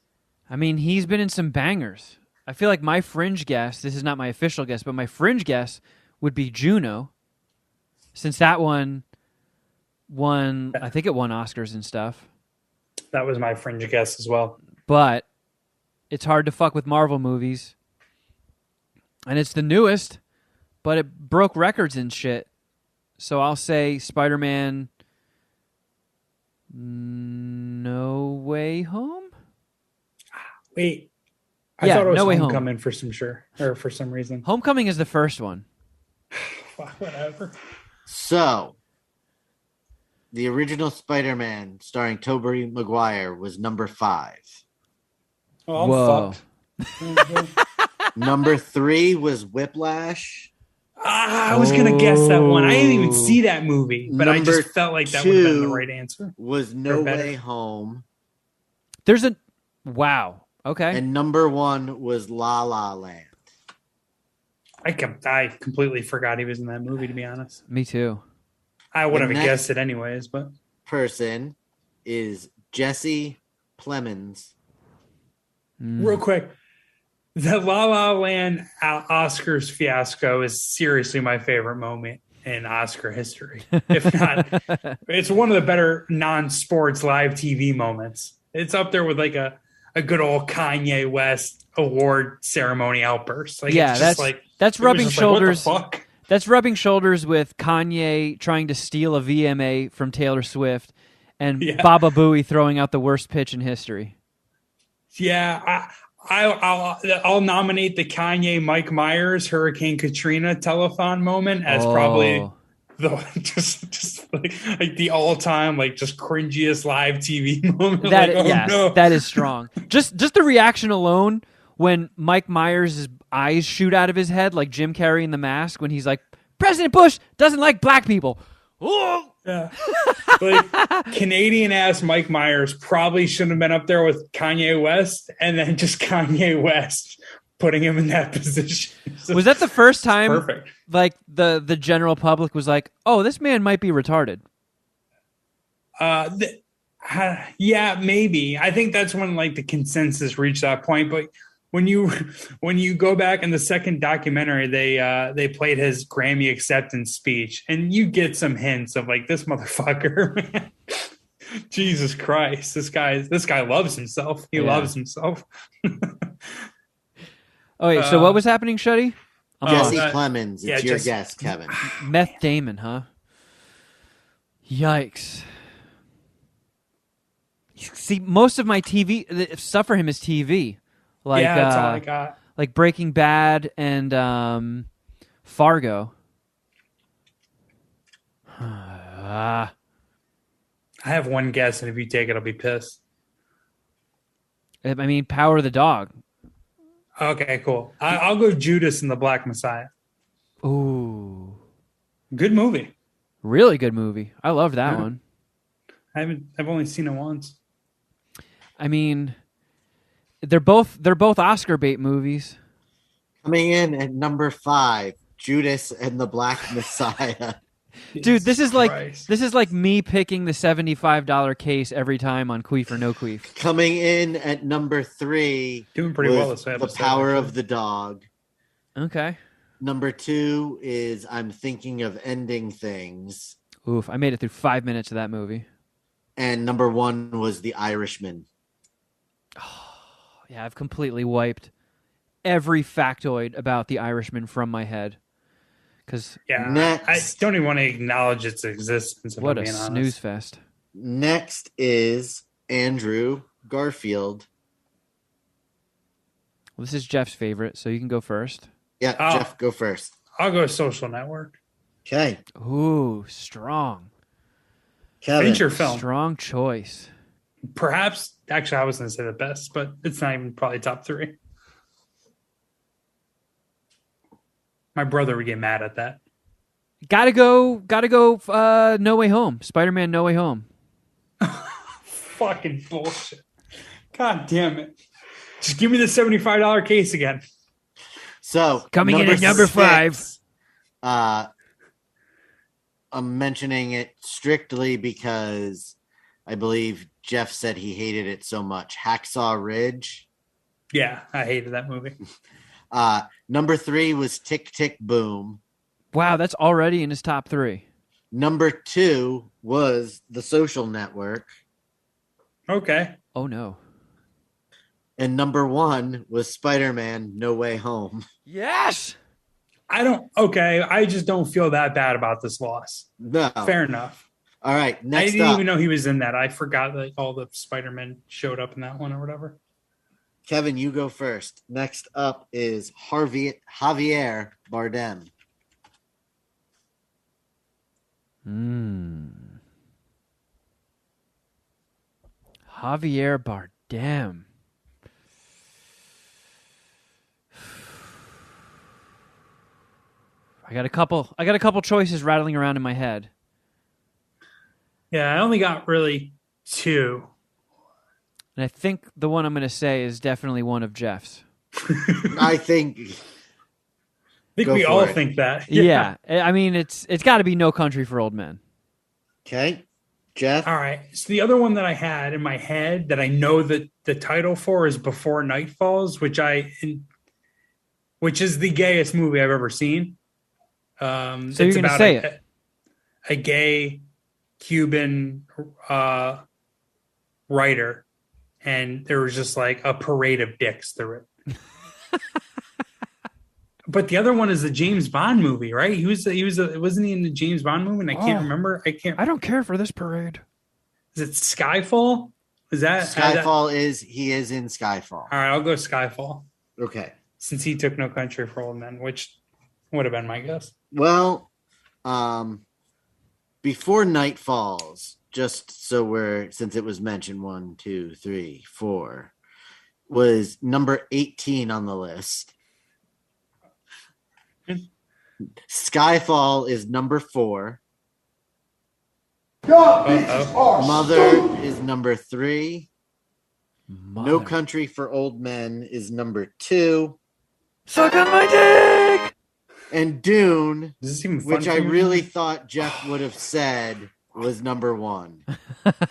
I mean, he's been in some bangers. I feel like my fringe guess, this is not my official guess, but my fringe guess would be Juno. Since that one won, I think it won Oscars and stuff. That was my fringe guess as well. But it's hard to fuck with Marvel movies. And it's the newest, but it broke records and shit. So I'll say Spider-Man No Way Home? Wait. Yeah, I thought it was No Way Home. Homecoming for some reason. Homecoming is the first one. Whatever. So, the original Spider-Man starring Tobey Maguire was number 5. Oh, I'm Whoa. fucked. Number 3 was Whiplash. I was going to guess that one. I didn't even see that movie, but I Number just felt like that would have been the 2 right answer. Was No Way Home. There's a... Wow. Okay. And number 1 was La La Land. I completely forgot he was in that movie, to be honest. Me too. I would have The guessed it anyways, but... Person is Jesse Plemons. Real quick, the La La Land Oscars fiasco is seriously my favorite moment in Oscar history. If not, it's one of the better non-sports live TV moments. It's up there with like a good old Kanye West award ceremony outburst. Like, Yeah, it's just that's it was rubbing just shoulders. Like, what the fuck? That's rubbing shoulders with Kanye trying to steal a VMA from Taylor Swift and Baba Booey throwing out the worst pitch in history. Yeah, I'll nominate the Kanye Mike Myers Hurricane Katrina telethon moment as probably the just like the all time like just cringiest live TV moment. That, like, no. that is strong. Just the reaction alone when Mike Myers' eyes shoot out of his head like Jim Carrey in The Mask when he's like, President Bush doesn't like black people. Oh! Yeah. Like Canadian ass Mike Myers probably shouldn't have been up there with Kanye West, and then just Kanye West putting him in that position. So was that the first time perfect. Like the general public was like, oh, this man might be retarded? Yeah, maybe. I think that's when like the consensus reached that point. But when you go back in the second documentary, they played his Grammy acceptance speech, and you get some hints of like this motherfucker, man. Jesus Christ, this guy loves himself. He loves himself. Oh wait, so what was happening, Shuddy? Jesse Plemons. It's your guess, Kevin. Meth Damon, huh? Yikes. See, most of my TV stuff for him is TV. Like, that's all I got. Like Breaking Bad and Fargo. I have one guess, and if you take it, I'll be pissed. I mean, Power of the Dog. Okay, cool. I'll go Judas and the Black Messiah. Ooh. Good movie. Really good movie. I love that one. I've only seen it once. I mean, they're both Oscar bait movies. Coming in at number 5, Judas and the Black Messiah. Dude, this is like me picking the $75 case every time on Queef or No Queef. Coming in at number 3, doing pretty well this episode. The Power of the Dog. Okay. Number 2 is I'm Thinking of Ending Things. Oof, I made it through 5 minutes of that movie. And number 1 was The Irishman. Oh, yeah, I've completely wiped every factoid about The Irishman from my head. Because I don't even want to acknowledge its existence. What a snooze fest. Next is Andrew Garfield. Well, this is Jeff's favorite, so you can go first. Yeah, Jeff, go first. I'll go Social Network. Okay. Ooh, strong. Kevin. Feature film. Strong choice. Perhaps, actually, I was going to say the best, but it's not even probably top 3. My brother would get mad at that. Gotta go. No Way Home. Spider-Man No Way Home. Fucking bullshit. God damn it. Just give me the $75 case again. So coming in at number 5. I'm mentioning it strictly because I believe Geoff said he hated it so much. Hacksaw Ridge. Yeah, I hated that movie. Number 3 was Tick, Tick, Boom. Wow, that's already in his top 3. Number 2 was The Social Network. Okay. Oh, no. And number 1 was Spider-Man No Way Home. Yes! I just don't feel that bad about this loss. No. Fair enough. All right, I next didn't up. even know he was in that. I forgot that all the Spider-Men showed up in that one or whatever. Kevin, you go first. Next up is Javier Bardem. Javier Bardem. I got a couple choices rattling around in my head. Yeah, I only got really 2. And I think the one I'm going to say is definitely one of Jeff's. I think we all think that. Yeah. I mean, it's got to be No Country for Old Men. Okay. Geoff? All right. So the other one that I had in my head that I know that the title for is Before Night Falls, which is the gayest movie I've ever seen. So you're going to say it. A gay Cuban writer, and there was just like a parade of dicks through it. But the other one is the James Bond movie, right? Wasn't he in the James Bond movie? And I can't remember. I don't care for this parade. Is it Skyfall? Is that Skyfall? He is in Skyfall. All right, I'll go Skyfall. Okay. Since he took No Country for Old Men, which would have been my guess. Well, Before Night Falls, just so since it was mentioned 1, 2, 3, 4, was number 18 on the list. Skyfall is number 4. Mother is number 3. No Country for Old Men is number 2. Suck on my dick! And Dune, which I you? really thought Geoff would have said was number 1.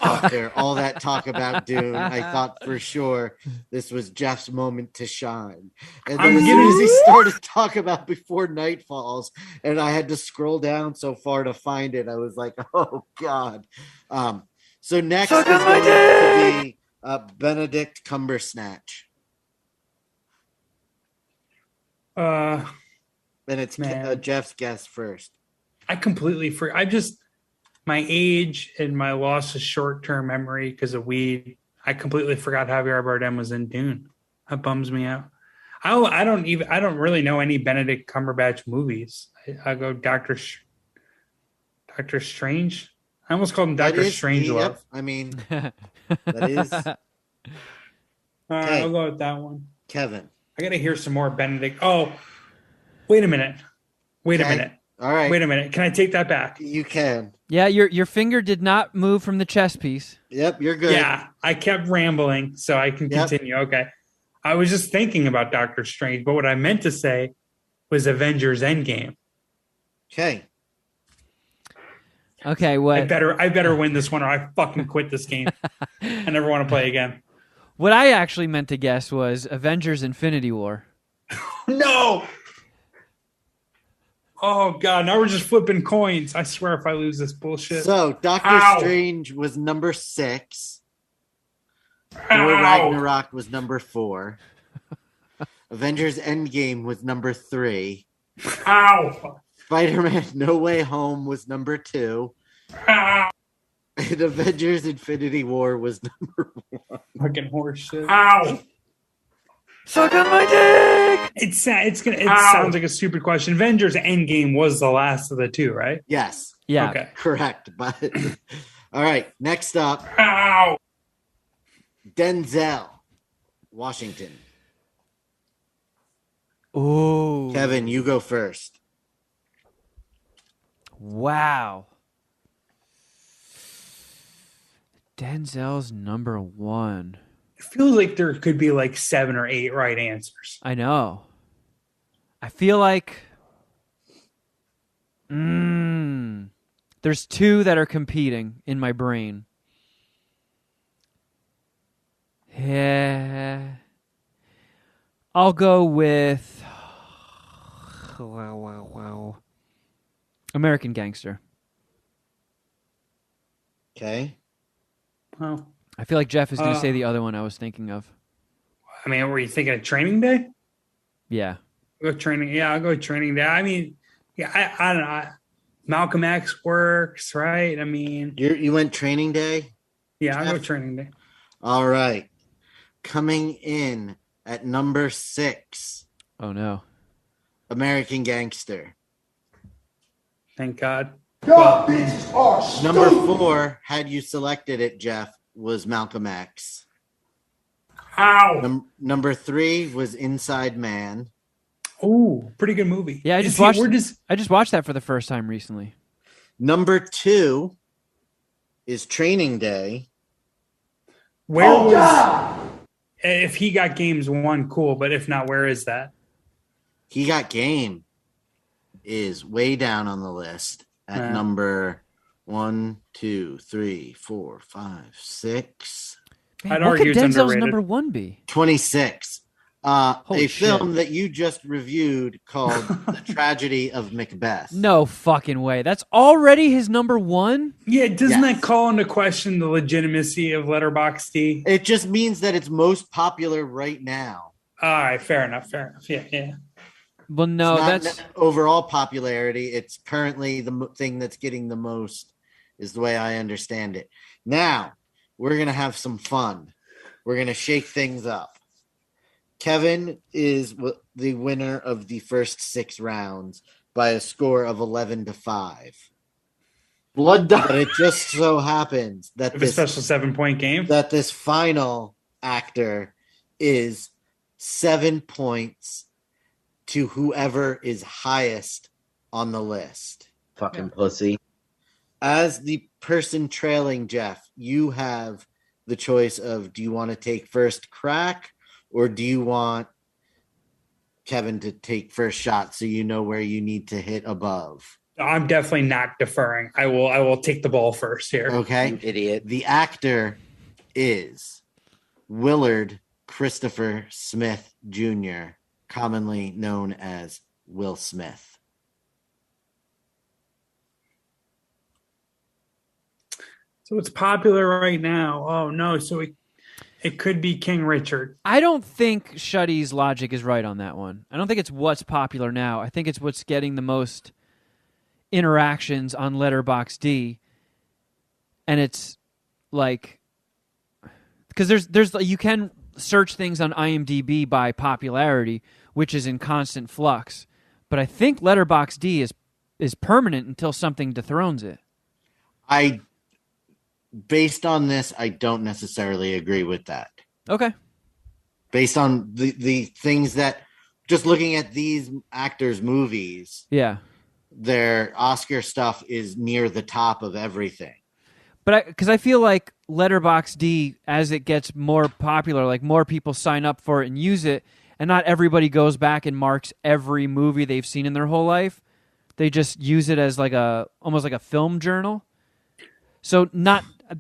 After all that talk about Dune, I thought for sure this was Geoff's moment to shine. And then as soon as he started talking about Before Night Falls, and I had to scroll down so far to find it, I was like, oh, God. So next is going to be Benedict Cumbersnatch. And it's Jeff's guess first. I completely forgot. My age and my loss of short-term memory because of weed, I completely forgot Javier Bardem was in Dune. That bums me out. I don't really know any Benedict Cumberbatch movies. I go Doctor Strange. I almost called him Doctor Strangelove. Yep. I mean, that is. All right, I'll go with that one. Kevin. I got to hear some more Benedict. Oh, wait a minute. All right. Wait a minute. Can I take that back? You can. Yeah, your finger did not move from the chess piece. Yep, you're good. Yeah, I kept rambling, so I can continue. Okay. I was just thinking about Doctor Strange, but what I meant to say was Avengers Endgame. Okay. Okay, what? I better win this one or I fucking quit this game. I never want to play again. What I actually meant to guess was Avengers Infinity War. No! Oh, God. Now we're just flipping coins. I swear if I lose this bullshit. So, Doctor Strange was number 6. Thor Ragnarok was number 4. Avengers Endgame was number 3. Ow! Spider-Man No Way Home was number 2. Ow! And Avengers Infinity War was number 1. Fucking horse shit. Ow! Suck on my dick! It sounds like a stupid question. Avengers Endgame was the last of the 2, right? Yes. Yeah. Okay. Correct. But all right. Next up. Ow! Denzel Washington. Ooh. Kevin, you go first. Wow. Denzel's number 1. It feels like there could be like 7 or 8 right answers. I know. I feel like... There's two that are competing in my brain. Yeah. I'll go with American Gangster. Okay. Well, I feel like Geoff is going to say the other one I was thinking of. I mean, were you thinking of Training Day? Yeah. I'll go Training. Yeah, I'll go Training Day. I mean, yeah, I don't know. Malcolm X works, right? I mean, You went Training Day? yeah, I'll go Training Day. All right. Coming in at number 6, Oh, no. American Gangster. Thank God. God, bitches are stupid. Number 4, had you selected it, Geoff, was Malcolm X. Ow! Number 3 was Inside Man. Ooh, pretty good movie. Yeah, I just watched that for the first time recently. Number 2 is Training Day. Where was God! If He Got Game's one, cool, but if not, where is that? He Got Game is way down on the list at number 1, 2, 3, 4, 5, 6. Man, I'd what argue could it's Denzel's underrated. number 1 be? 26. Holy A film shit. that you just reviewed called The Tragedy of Macbeth. No fucking way. That's already his number 1? Yeah, doesn't Yes. that call into question the legitimacy of Letterboxd? It just means that it's most popular right now. All right, fair enough. Yeah. Well, no, It's not that's... overall popularity. It's currently the thing that's getting the most, is the way I understand it. Now, we're going to have some fun. We're going to shake things up. Kevin is the winner of the first 6 rounds by a score of 11-5. Blood But it just so happens that A special 7-point game. that this final actor is 7 points to whoever is highest on the list. Fucking pussy. As the person trailing Geoff, you have the choice of, do you want to take first crack, or do you want Kevin to take first shot so you know where you need to hit above? I'm definitely not deferring. I will take the ball first here. Okay. You idiot. The actor is Willard Christopher Smith Jr., commonly known as Will Smith. So it's popular right now. Oh no! So it could be King Richard. I don't think Shuddy's logic is right on that one. I don't think it's what's popular now. I think it's what's getting the most interactions on Letterboxd, and it's like, because there's you can search things on IMDb by popularity, which is in constant flux. But I think Letterboxd is permanent until something dethrones it. Based on this, I don't necessarily agree with that. Okay. Based on the things that, just looking at these actors' movies, Yeah. their Oscar stuff is near the top of everything. But because I feel like Letterboxd, as it gets more popular, like more people sign up for it and use it, and not everybody goes back and marks every movie they've seen in their whole life. They just use it as almost like a film journal. So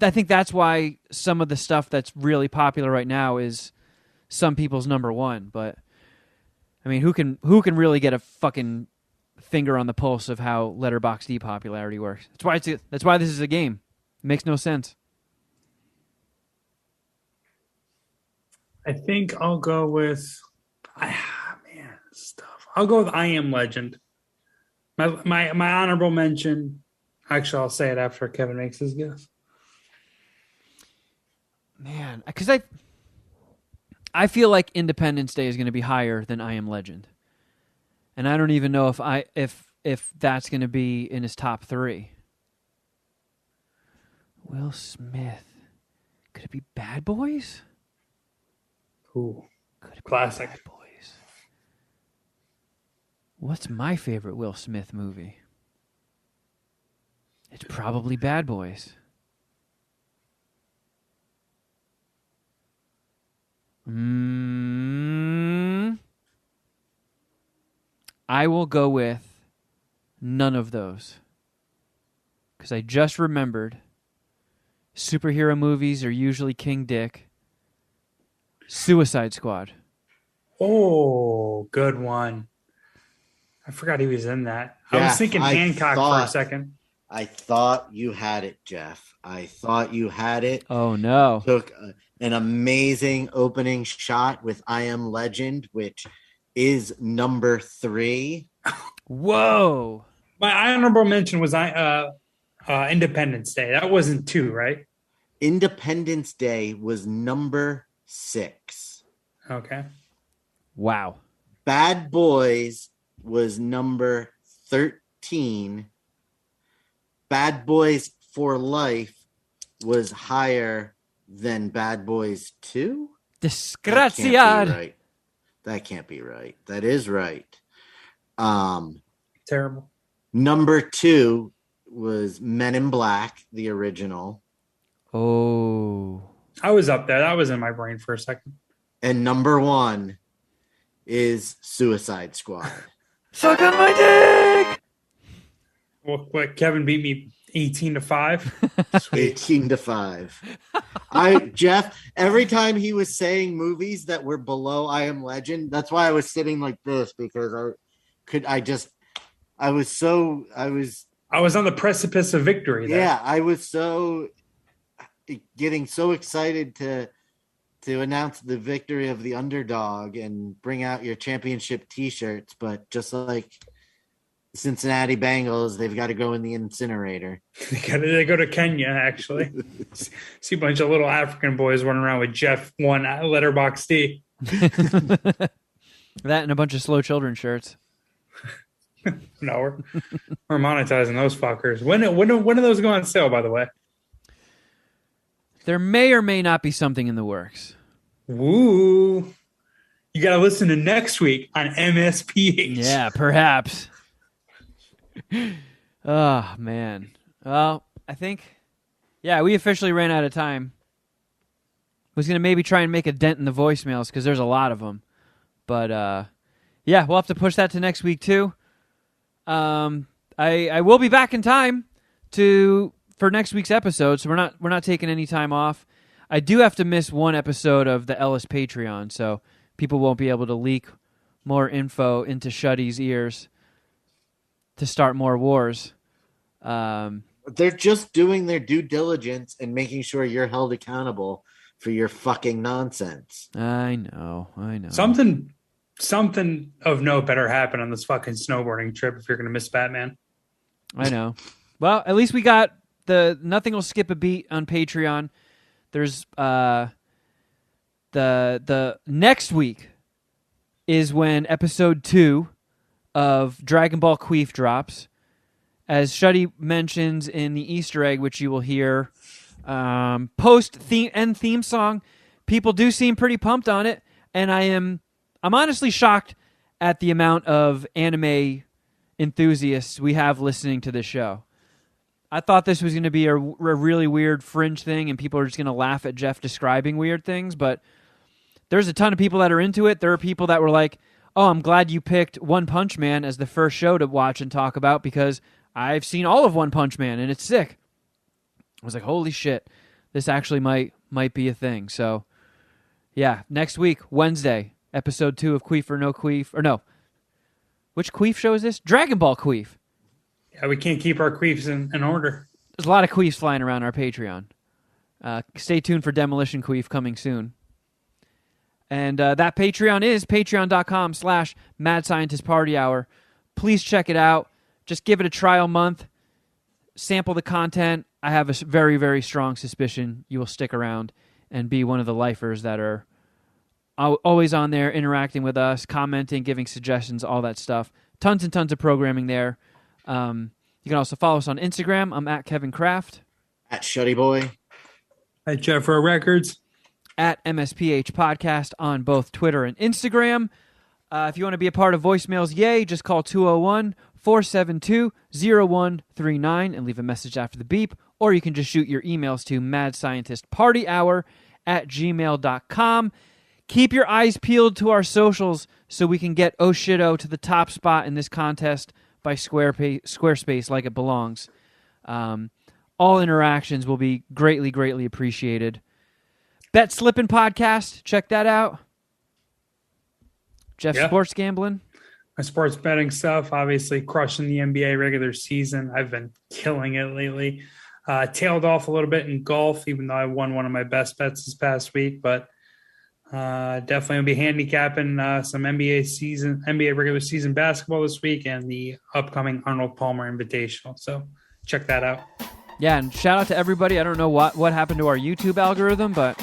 I think that's why some of the stuff that's really popular right now is some people's number 1. But I mean, who can really get a fucking finger on the pulse of how Letterboxd popularity works? That's why this is a game. It makes no sense. I think I'll go with. I'll go with I Am Legend. My honorable mention. Actually, I'll say it after Kevin makes his guess. Man, because I feel like Independence Day is going to be higher than I Am Legend, and I don't even know if that's going to be in his top 3. Will Smith, could it be Bad Boys? Ooh, Could it be classic. Bad Boys? What's my favorite Will Smith movie? It's probably Bad Boys. I will go with none of those. because I just remembered superhero movies are usually King Dick. Suicide Squad. Oh, good one. I forgot he was in that. I was thinking Hancock for a second. I thought you had it, Jeff. I thought you had it. Oh, no. Took an amazing opening shot with I Am Legend, which is number 3. Whoa. My honorable mention was Independence Day. That wasn't 2, right? Independence Day was number 6. Okay. Wow. Bad Boys was number 13. Bad Boys for Life was higher than Bad Boys 2? Disgraziad. That can't be right. That is right. Terrible. Number 2 was Men in Black, the original. Oh. I was up there. That was in my brain for a second. And number 1 is Suicide Squad. Suck on my dick! What, Kevin beat me 18-5? 18-5. Jeff, every time he was saying movies that were below I Am Legend, that's why I was sitting like this, because I was on the precipice of victory there. Yeah, I was getting so excited to announce the victory of the underdog and bring out your championship t-shirts, but just like Cincinnati Bengals, they've got to go in the incinerator. They go to Kenya, actually. See a bunch of little African boys running around with Geoff 1 Letterboxd. That and a bunch of Slow Children shirts. No, we're monetizing those fuckers. When do those go on sale, by the way? There may or may not be something in the works. Woo. You got to listen to next week on MSPH. Yeah, perhaps. Oh, man. Well, I think, we officially ran out of time. Was going to maybe try and make a dent in the voicemails because there's a lot of them. But, we'll have to push that to next week, too. I will be back in time for next week's episode, so we're not taking any time off. I do have to miss one episode of the Ellis Patreon, so people won't be able to leak more info into Shuddy's ears to start more wars. They're just doing their due diligence and making sure you're held accountable for your fucking nonsense. I know. Something of note better happen on this fucking snowboarding trip if you're going to miss Batman. I know. Well, at least we got nothing will skip a beat on Patreon. There's the next week is when episode 2 of Dragon Ball Queef drops. As Shuddy mentions in the Easter egg, which you will hear post theme song, people do seem pretty pumped on it, and I'm honestly shocked at the amount of anime enthusiasts we have listening to this show. I thought this was going to be a really weird fringe thing, and people are just going to laugh at Jeff describing weird things, but there's a ton of people that are into it. There are people that were like, oh, I'm glad you picked One Punch Man as the first show to watch and talk about because I've seen all of One Punch Man, and it's sick. I was like, holy shit, this actually might be a thing. So, yeah, next week, Wednesday, episode 2 of Queef or No Queef. Or no, which Queef show is this? Dragon Ball Queef. Yeah, we can't keep our queefs in order. There's a lot of queefs flying around our Patreon. Stay tuned for Demolition Queef coming soon. And that Patreon is patreon.com/Mad Scientist Party Hour. Please check it out. Just give it a trial month. Sample the content. I have a very, very strong suspicion you will stick around and be one of the lifers that are always on there, interacting with us, commenting, giving suggestions, all that stuff. Tons and tons of programming there. You can also follow us on Instagram. I'm at Kevin Kraft. At Shuddy Boy. At Jeffro Records. At MSPH Podcast on both Twitter and Instagram. If you want to be a part of voicemails, yay, just call 201-472-0139 and leave a message after the beep. Or you can just shoot your emails to madscientistpartyhour@gmail.com. Keep your eyes peeled to our socials so we can get Oh Shitto to the top spot in this contest by Squarespace like it belongs. All interactions will be greatly, greatly appreciated. Bet Slippin' Podcast, check that out. Geoff, sports gambling? My sports betting stuff, obviously crushing the NBA regular season. I've been killing it lately. Tailed off a little bit in golf, even though I won one of my best bets this past week. But definitely going to be handicapping some NBA regular season basketball this week and the upcoming Arnold Palmer Invitational. So check that out. Yeah, and shout out to everybody. I don't know what happened to our YouTube algorithm, but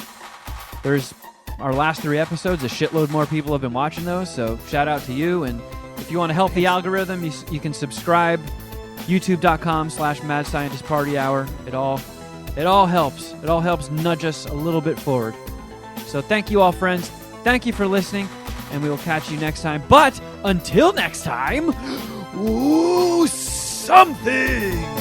there's our last 3 episodes. A shitload more people have been watching those, so shout out to you. And if you want to help the algorithm, you can subscribe. YouTube.com/Mad Scientist Party Hour. It all helps. It all helps nudge us a little bit forward. So thank you all, friends. Thank you for listening, and we will catch you next time. But until next time, ooh, something!